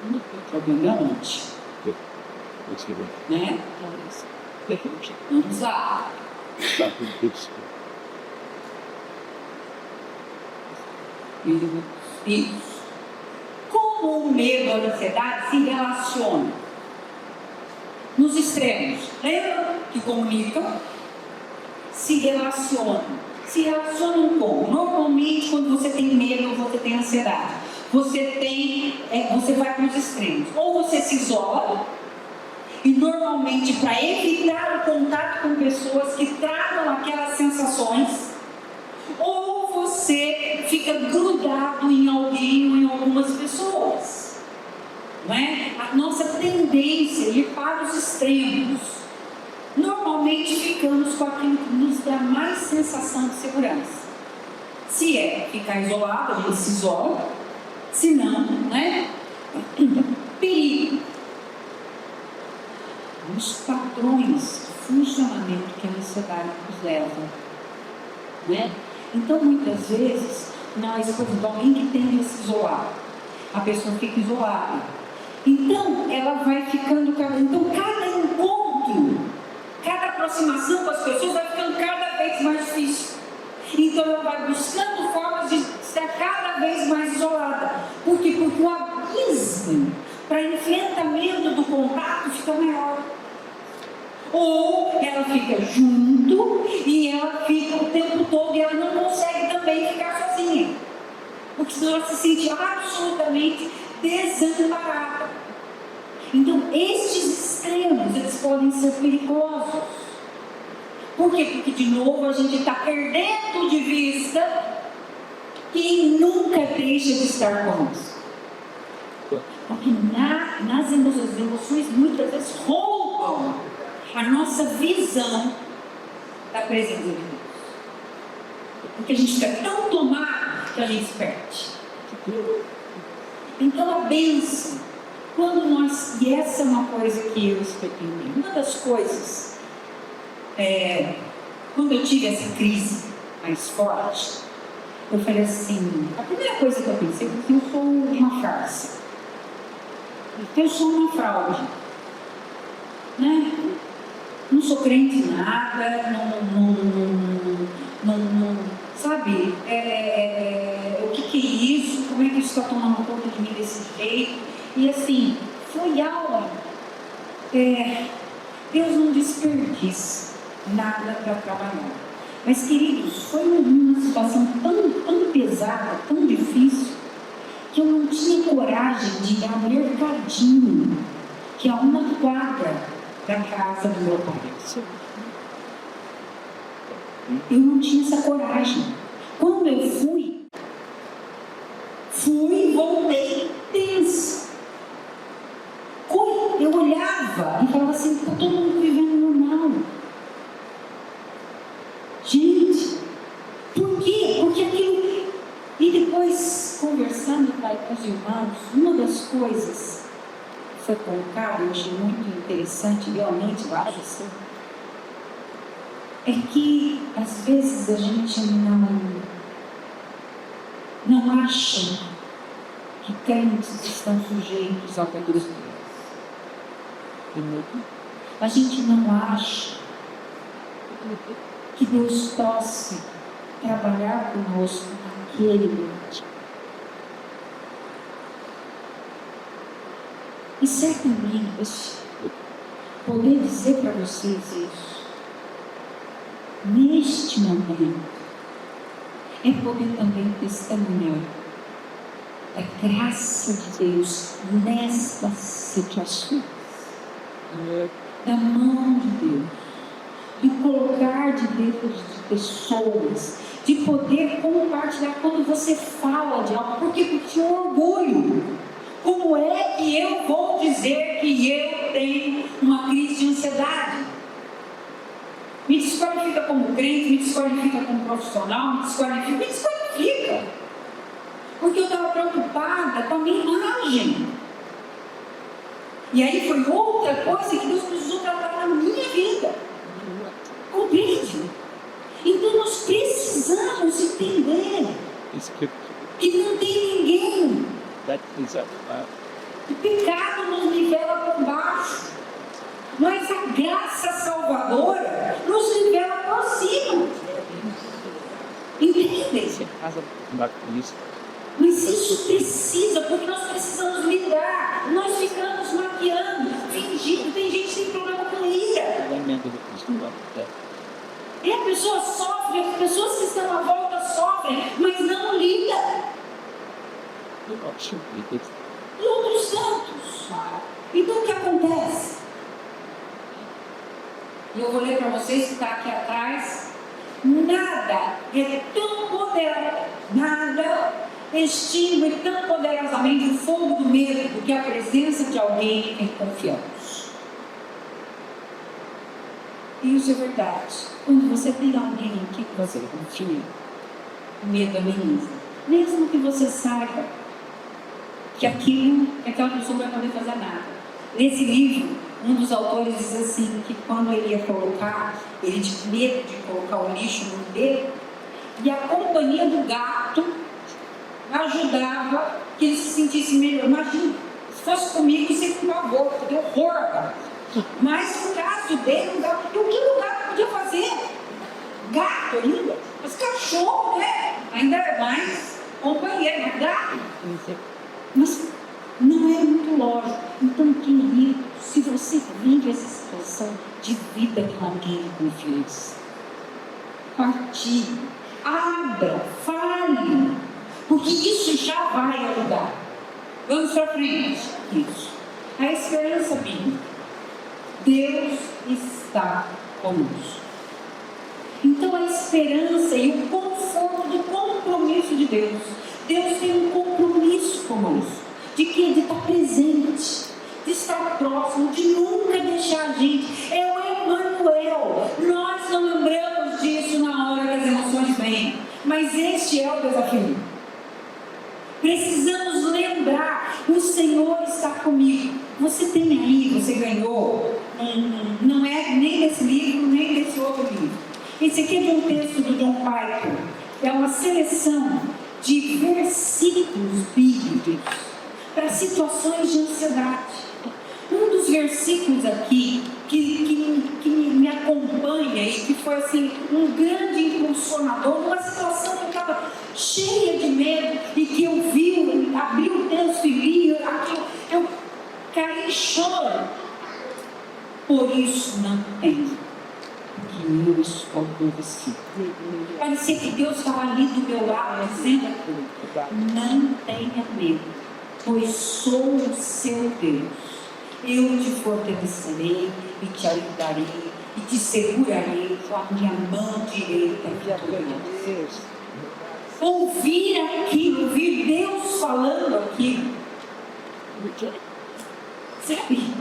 O problema é onde? Né? Vamos lá. Isso. Como o medo e a ansiedade se relacionam? Nos extremos, lembram que comunicam? Se relacionam. Se relacionam como? Normalmente, quando você tem medo ou você tem ansiedade, você vai para os extremos. Ou você se isola, e normalmente para evitar o contato com pessoas que tragam aquelas sensações, ou você fica grudado em alguém ou em algumas pessoas. Não é? A nossa tendência é ir para os extremos. Normalmente ficamos com aquilo que nos dá mais sensação de segurança. Se é ficar isolado, a gente se isola. Se não, né? Perigo. Os padrões de funcionamento que a ansiedade nos leva. Né? Então, muitas vezes, nós, por exemplo, alguém que tende a se isolar, a pessoa fica isolada. Então, ela vai ficando. Então, cada encontro, cada aproximação com as pessoas vai ficando cada vez mais difícil. Então, ela vai buscando formas de estar cada vez mais isolada. Por quê? Porque o abismo para enfrentamento do contato fica maior. Ou ela fica junto e ela fica o tempo todo e ela não consegue também ficar sozinha. Porque senão ela se sente absolutamente desamparada. Então, estes extremos, eles podem ser perigosos. Por quê? Porque, de novo, a gente está perdendo de vista quem nunca deixa de estar conosco. Porque nas emoções, as emoções muitas vezes roubam a nossa visão da presença de Deus. Porque a gente fica tão tomado que a gente se perde. Então, a bênção, e essa é uma coisa que eu experimentei, uma das coisas, quando eu tive essa crise mais forte, eu falei assim, a primeira coisa que eu pensei foi que eu sou uma farsa. Eu sou uma fraude. Né? Não sou crente em nada, sabe? O que é isso? Como é que isso está tomando conta de mim desse jeito? E assim, foi aula. Deus não desperdiça nada para trabalhar. Mas, queridos, foi uma situação tão pesada, tão difícil, que eu não tinha coragem de ir ao mercadinho, que é uma quadra da casa do meu pai. Eu não tinha essa coragem. Quando eu fui e voltei tensa. Eu olhava e falava assim, está todo mundo vivendo normal. Gente, por quê? Porque aquilo... E depois, conversando com os irmãos, uma das coisas que foi colocada, eu achei muito interessante, realmente, eu acho assim, é que às vezes a gente não acha que crentes estão sujeitos ao pecado de Deus. A gente não acha que Deus possa trabalhar conosco naquele momento. E certamente, poder dizer para vocês isso, neste momento, é poder também testemunhar a graça de Deus nestas situações, da mão de Deus, de colocar de dentro de pessoas, de poder compartilhar quando você fala de algo, porque tinha um orgulho. Como é que eu vou dizer que eu tenho uma crise de ansiedade? Me desqualifica como crente, me desqualifica como profissional, me desqualifica. Porque eu estava preocupada com a minha imagem. E aí foi outra coisa que Deus precisou tratar na minha vida. Compreende? Então nós precisamos entender que não tem ninguém. O pecado nos nivela por baixo, mas a graça salvadora nos nivela por cima. Entendem? Mas isso precisa, porque nós precisamos lidar. Nós ficamos maquiando, fingindo. Tem gente que tem problema com ira. E a pessoa sofre, as pessoas que estão à volta sofrem, mas não lidam. E outros tantos. Então o que acontece? E eu vou ler para vocês que está aqui atrás. Nada é tão poderoso, nada extingue tão poderosamente o fogo do medo do que a presença de alguém em quem confiamos. E isso é verdade. Quando você tem alguém em quem você confia, o medo ameniza. Mesmo que você saiba que aquela pessoa não vai poder fazer nada. Nesse livro, um dos autores diz assim, que quando ele ia colocar, ele tinha medo de colocar o lixo no dele, e a companhia do gato ajudava que ele se sentisse melhor. Imagina, se fosse comigo, isso ia com pavor, porque horror a gato. Mas no caso dele, o gato, o que o gato podia fazer? Gato ainda? Mas cachorro, né? Ainda é mais companheiro, mas gato. Mas não é muito lógico. Então, querido, se você vive essa situação, divida com alguém de confiança. Partilhe, abra, fale, porque isso já vai ajudar. Vamos para frente. Isso. A esperança bíblica. Deus está conosco. Então, a esperança e o conforto do compromisso de Deus. Deus tem um compromisso conosco. De quê? De estar presente, de estar próximo, de nunca deixar a gente. É o Emmanuel. Nós não lembramos disso na hora que as emoções vêm, mas este é o desafio. Precisamos lembrar: o Senhor está comigo. Você tem aí, você ganhou, não é nem desse livro, nem desse outro livro. Esse aqui é de um texto do John Piper. É uma seleção de versículos bíblicos para situações de ansiedade. Um dos versículos aqui que me acompanha e que foi assim um grande impulsionador numa situação que eu estava cheia de medo e que eu vi, abri o texto e li aquilo, eu caí em choro. Por isso não tenho, porque eu estou com você. Parecia que Deus estava ali do meu lado dizendo: não tenha medo, pois sou o seu Deus. Eu te fortalecerei e te ajudarei e te segurarei com a minha mão direita vitoriosa. Ouvir aquilo, ouvir Deus falando aquilo. Sabe?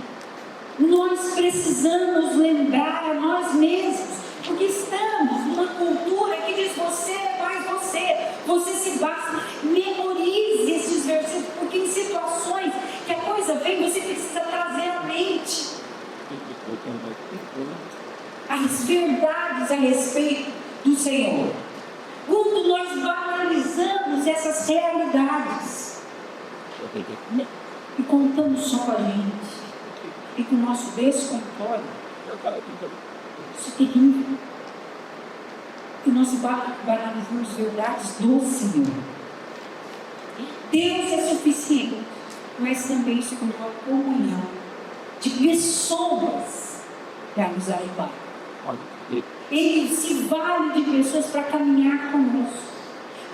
Nós precisamos lembrar a nós mesmos, porque estamos numa cultura que diz: você é mais você, você se basta. Memorize esses versículos, porque em situações que a coisa vem, você precisa trazer à mente as verdades a respeito do Senhor. Quando nós banalizamos essas realidades e contamos só com a gente e com o nosso descontrole, isso é terrível. Que nós banalizamos verdades do Senhor. Deus é suficiente. mas também se tornou a comunhão de pessoas para nos ajudar. Ele se vale de pessoas para caminhar conosco.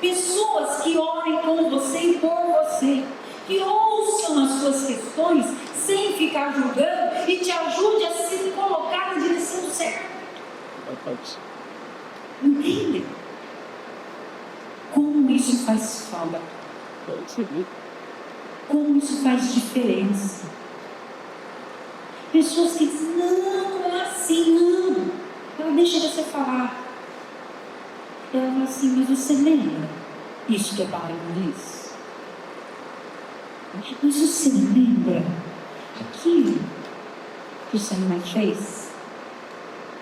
Pessoas que orem com você e por você, que ouçam as suas questões sem ficar julgando e te ajude a se colocar na direção certa. Entende? Como isso faz falta? Como isso faz diferença? Pessoas que dizem, não é assim, não. Ela deixa você falar. Ela fala assim, mas você lembra isso que a Bárbara diz? Mas você lembra aquilo que o Senhor fez?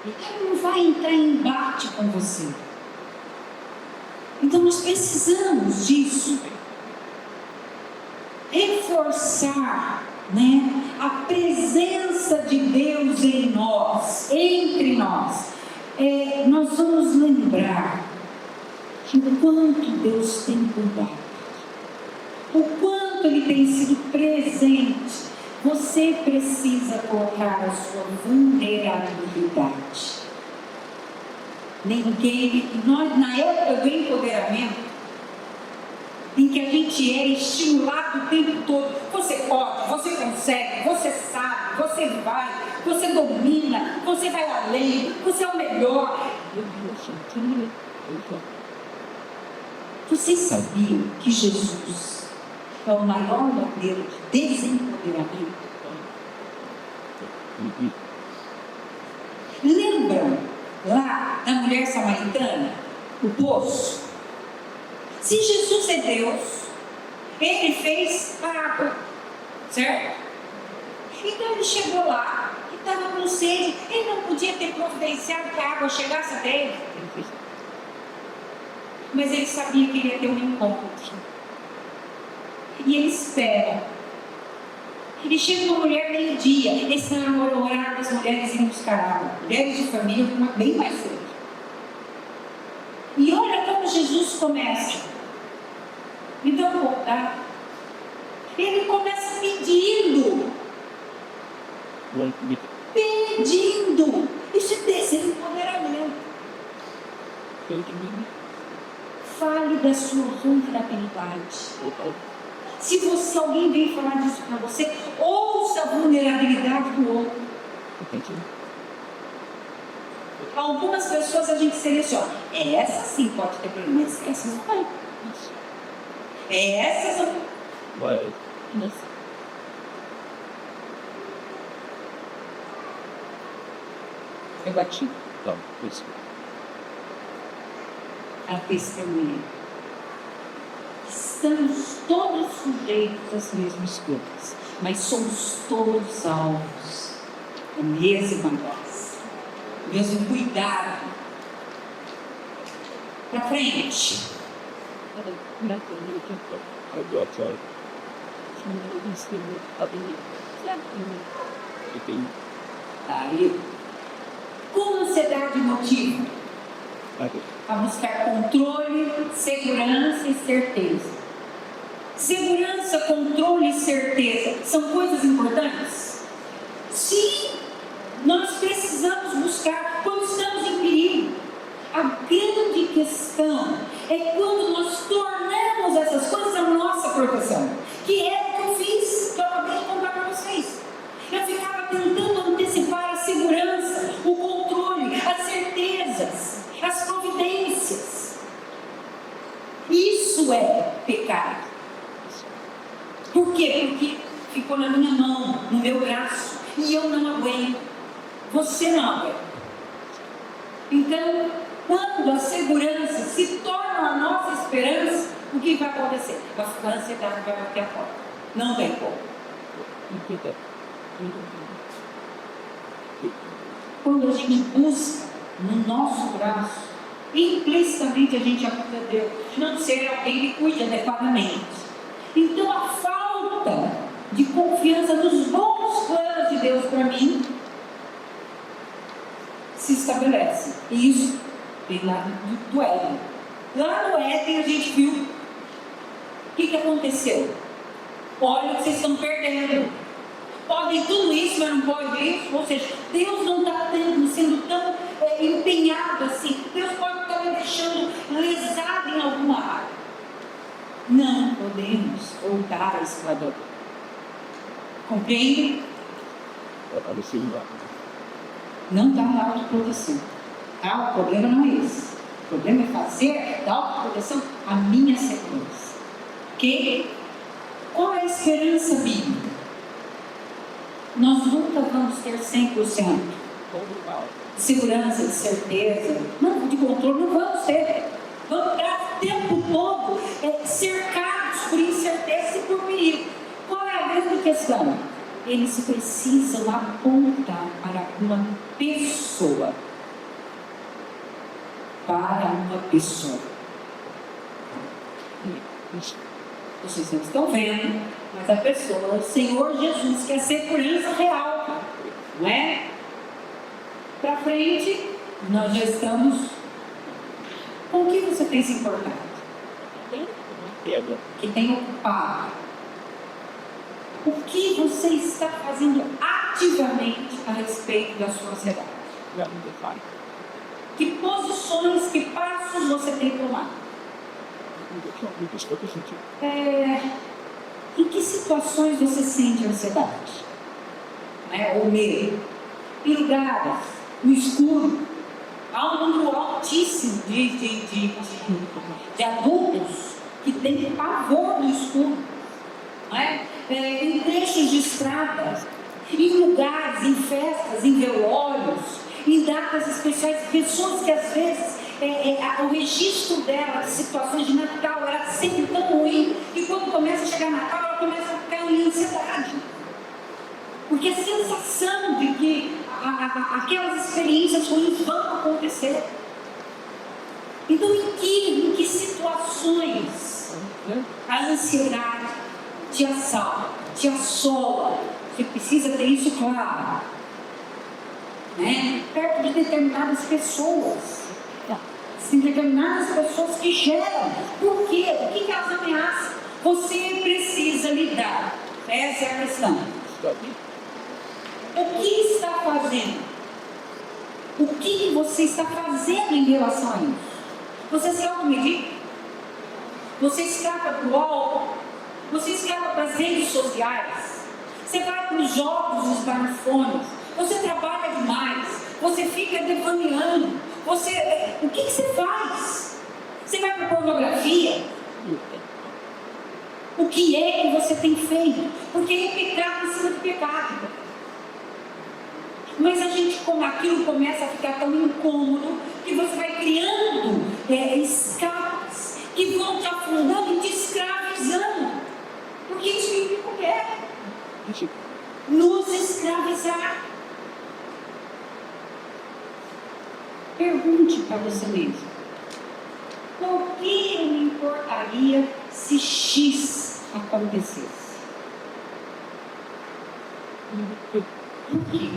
Ela não vai entrar em embate com você. Então nós precisamos disso. Reforçar, né, a presença de Deus em nós, entre nós. Nós vamos lembrar que o quanto Deus tem cuidado, o quanto Ele tem sido presente. Você precisa colocar a sua vulnerabilidade. Nós, na época do empoderamento, em que a gente era estimulado o tempo todo, você pode, você consegue, você sabe, você vai, você domina, você vai além, você é o melhor. Vocês sabiam que Jesus é o maior modelo de desempoderamento? Lembram lá da mulher samaritana, o poço? Se Jesus é Deus, Ele fez a água, certo? Então Ele chegou lá e estava com sede. Ele não podia ter providenciado que a água chegasse até Ele. Mas Ele sabia que Ele ia ter um encontro. E Ele espera. Ele chega uma mulher meio-dia. Esse não era o horário das mulheres irem buscar água. Mulheres de família, bem mais cedo. E olha como Jesus começa. Me dá uma vontade. Ele começa pedindo. Pedindo. Isso é desempoderamento. Fale da sua vulnerabilidade. Se alguém vem falar disso para você, ouça a vulnerabilidade do outro. Algumas pessoas a gente seleciona. Essa sim pode ter problema, mas essa não vai. Essas não vai. Eu bati.
Tá, isso.
A testemunha. Estamos todos sujeitos às mesmas coisas, mas somos todos alvos da mesma graça, do mesmo cuidado. Para frente. Aí, como você dá de motivo? A buscar controle, segurança e certeza. Segurança, controle e certeza são coisas importantes? Sim, nós precisamos buscar quando estamos em perigo. A grande questão é quando nós tornamos essas coisas a nossa proteção, que é o que eu fiz, que eu acabei de contar para vocês. Eu ficava tentando antecipar a segurança, o controle, as certezas, as providências. Isso é pecado. Por quê? Porque ficou na minha mão, no meu braço, e eu não aguento. Você não aguenta. Então, quando a segurança se torna a nossa esperança, o que vai acontecer? A ansiedade vai bater a porta. Não tem como. Quando a gente busca no nosso braço, implicitamente a gente acuda a Deus, não ser alguém que cuide adequadamente. Então a falta de confiança nos bons planos de Deus para mim se estabelece. E isso vem lá do Éden. Lá no Éden a gente viu o que aconteceu. Olha o que vocês estão perdendo. Podem tudo isso, mas não pode isso. Ou seja, Deus não está sendo tão empenhado assim. Deus pode estar me deixando lesado em alguma área. Não podemos voltar a esse lado. Compreende? Não está na autoproteção. Tá? O problema não é esse. O problema é fazer da autoproteção a minha segurança. Ok? Qual é a esperança bíblica? Nós nunca vamos ter 100% de segurança, de certeza, não, de controle, não vamos ter. Vamos estar o tempo todo cercados por incerteza e por perigo. Qual é a grande questão? Eles precisam apontar para uma pessoa. Para uma pessoa. Vocês não estão vendo, mas a pessoa é o Senhor Jesus, que é a segurança real, não é? Para frente, nós já estamos. Com o que você tem se importado? Que tem ocupado? O que você está fazendo ativamente a respeito da sua ansiedade? Que posições, que passos você tem tomado? Em que situações você sente ansiedade? Ou medo? Em lugares, no escuro. Há um número altíssimo de adultos que têm pavor no escuro. Em trechos de estradas, em lugares, em festas, em velórios, em datas especiais, pessoas que às vezes o registro dela de situações de Natal era sempre tão ruim, e quando começa a chegar Natal, ela começa a ficar em ansiedade, porque a sensação de que aquelas experiências ruins vão acontecer. Então, em que situações a ansiedade te assalta, te assola? Você precisa ter isso claro, perto de determinadas pessoas. Tem determinadas pessoas que geram. Por quê? O que elas ameaçam? Você precisa lidar. Essa é a questão. O que está fazendo? O que você está fazendo em relação a isso? Você se automedica? Você escapa do álcool? Você escapa das redes sociais? Você vai para os jogos, os smartphones? Você trabalha demais? Você fica devaneando? O que você faz? Você vai para a pornografia? O que é que você tem feito? Porque é pecado em cima de pecado. Mas a gente, como aquilo começa a ficar tão incômodo, que você vai criando escapes que vão te afundando e te escravizando. Porque isso que o inimigo quer. Nos escravizar. Pergunte para você mesmo: por que eu me importaria se X acontecesse? Por quê?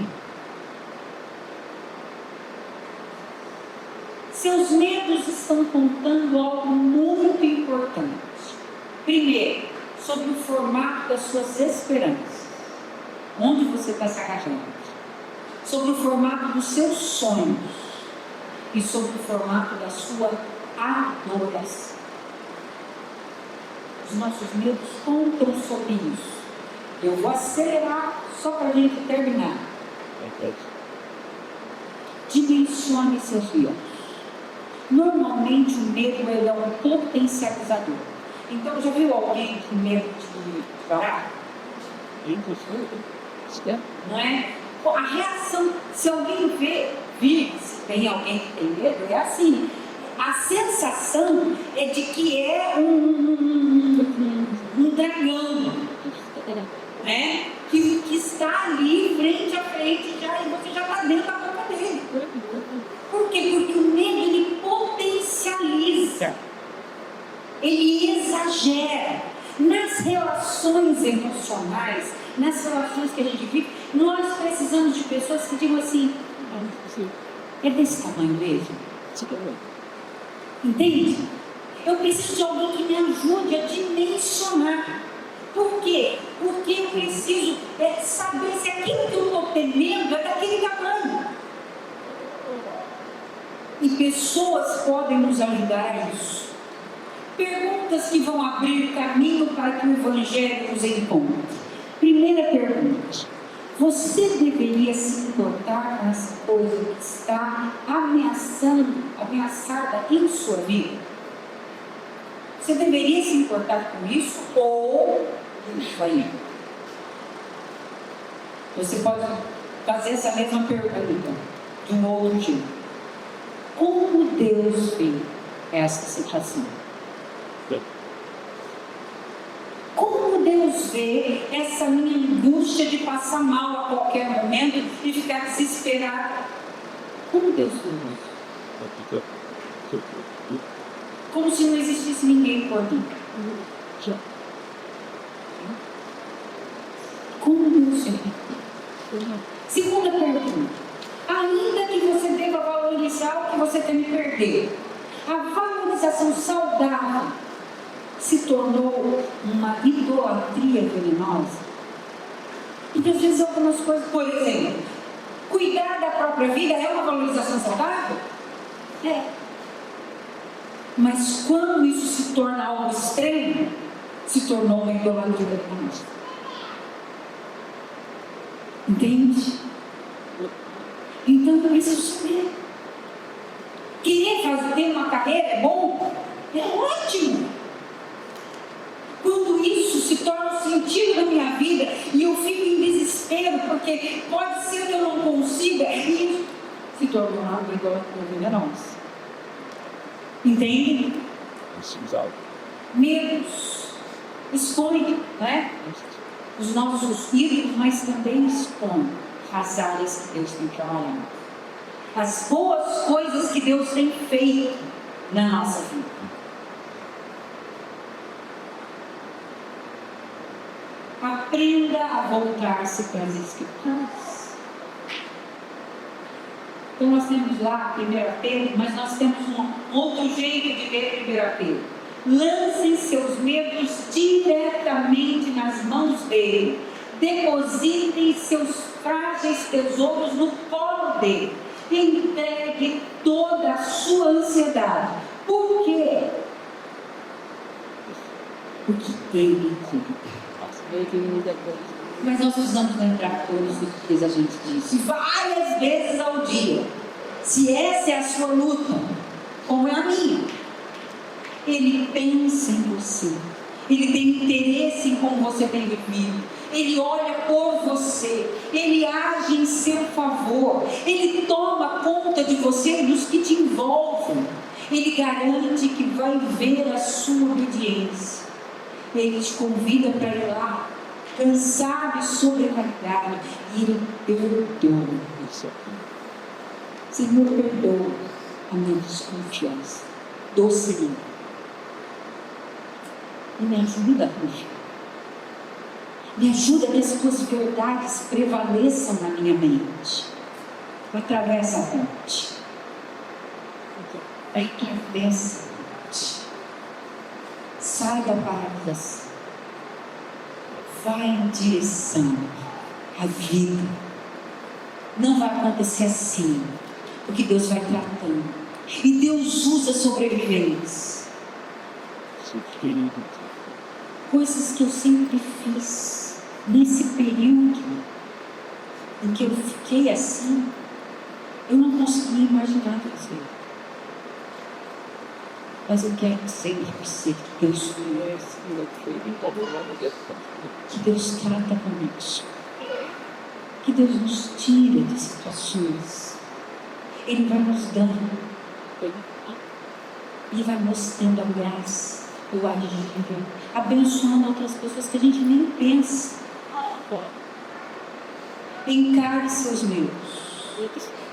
Seus medos estão contando algo muito importante. Primeiro, sobre o formato das suas esperanças. Onde você está se agarrando? Sobre o formato dos seus sonhos. E sobre o formato da sua adoração. Os nossos medos contam sobre isso. Eu vou acelerar só para a gente terminar. Dimensione seus medos. Normalmente o medo é um potencializador. Então, já viu alguém com medo de chorar? Não é? A reação, se alguém se tem alguém que tem medo, é assim. A sensação é de que é um dragão, né? Que está ali frente a frente já, e você já está dentro da boca dele. Por quê? Porque o medo, ele potencializa, ele exagera. Nas relações emocionais, nas relações que a gente vive, nós precisamos de pessoas que digam assim: é desse tamanho mesmo? Entende? Eu preciso de alguém que me ajude a dimensionar. Por quê? E pessoas podem nos ajudar a isso. Perguntas que vão abrir caminho para que o Evangelho nos encontre. Primeira pergunta: você deveria se importar com essa coisa que está ameaçada em sua vida? Você deveria se importar com isso ou isso aí? Você pode fazer essa mesma pergunta de um outro tipo. Como Deus vê essa situação? Como Deus vê essa minha angústia de passar mal a qualquer momento e ficar desesperado? Como Deus vê isso? Como se não existisse ninguém por mim. Como Deus vê? Segunda pergunta: ainda que você deva valorizar o que você tem que perder, a valorização saudável se tornou uma idolatria venenosa? Porque às vezes algumas coisas, por exemplo, cuidar da própria vida é uma valorização saudável? É. Mas quando isso se torna algo extremo, se tornou uma idolatria venenosa. Entende? Então eu preciso saber. Querer ter uma carreira é bom? É ótimo. Quando isso se torna um sentido da minha vida e eu fico em desespero, porque pode ser que eu não consiga, e isso se torna algo idolatria venenosa. Entende? Medos expõem, né? Os nossos ídolos, mas também expõem as áreas que Deus tem trabalhado, as boas coisas que Deus tem feito na nossa vida. Aprenda a voltar-se para as Escrituras. Então nós temos lá 1 Pedro, mas nós temos um outro jeito de ver 1 Pedro. Lancem seus medos diretamente nas mãos dele. Depositem seus frágeis tesouros no colo dele. Entregue toda a sua ansiedade. Por quê? Porque ele cuida. Mas nós precisamos lembrar todos os que a gente disse várias vezes ao dia. Se essa é a sua luta, como é a minha, ele pensa em você. Ele tem interesse em como você tem vivido. Ele olha por você. Ele age em seu favor. Ele toma conta de você e dos que te envolvem. Ele garante que vai ver a sua obediência. Ele te convida para ir lá, cansado e sobrecarregado, e ele perdoa. Senhor, perdoa a minha desconfiança. Doce. E me ajuda, me ajuda que as tuas verdades prevaleçam na minha mente. Atravessa a ponte. Atravessa a ponte. Sai da paralisação. Vai em direção à vida. Não vai acontecer assim, porque Deus vai tratando. E Deus usa sobreviventes. Coisas que eu sempre fiz nesse período em que eu fiquei assim, eu não conseguia imaginar fazer. Mas eu quero que sempre perceba que Deus conhece, que Deus trata conosco, que Deus nos tira de situações. Ele vai nos dando, Ele vai mostrando a graça, o agir, abençoando outras pessoas que a gente nem pensa. Encare seus medos,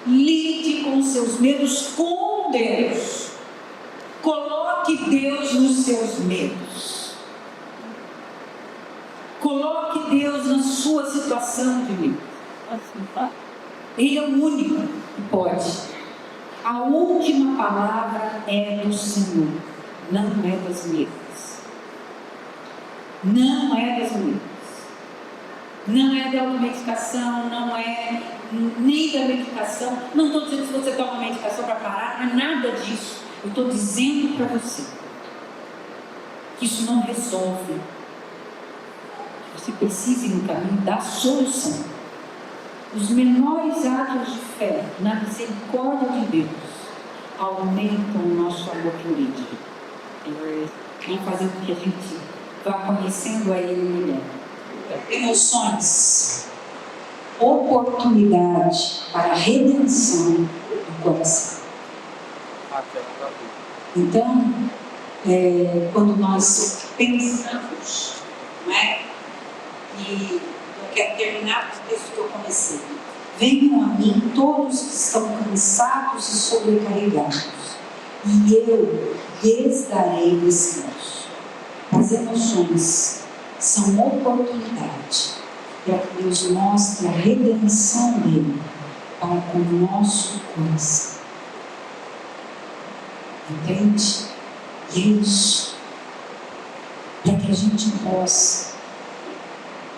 lide com seus medos com Deus. Coloque Deus nos seus medos. Coloque Deus na sua situação de medo. Ele é o único que pode. A última palavra é do Senhor, não é das minhas. Não é das minhas. Não é da automedicação, não é nem da medicação. Não estou dizendo que você toma medicação para parar, não é nada disso. Eu estou dizendo para você que isso não resolve. Você precisa ir no caminho da solução. Os menores atos de fé na misericórdia de Deus aumentam o nosso amor por Ele. Vão fazer com que a gente vá conhecendo a Ele melhor. Emoções, oportunidade para a redenção do coração. Então, quando nós pensamos, não é? E eu quero terminar com o texto que eu comecei. Venham a mim todos que estão cansados e sobrecarregados, e eu lhes darei descanso. As emoções são oportunidade para que Deus mostre a redenção dele para com o nosso coração. Entende? E é isso. Para que a gente possa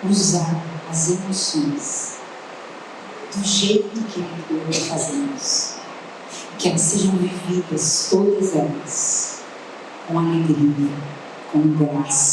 usar as emoções do jeito que Ele deu para fazermos. Que elas sejam vividas, todas elas, com alegria, com graça.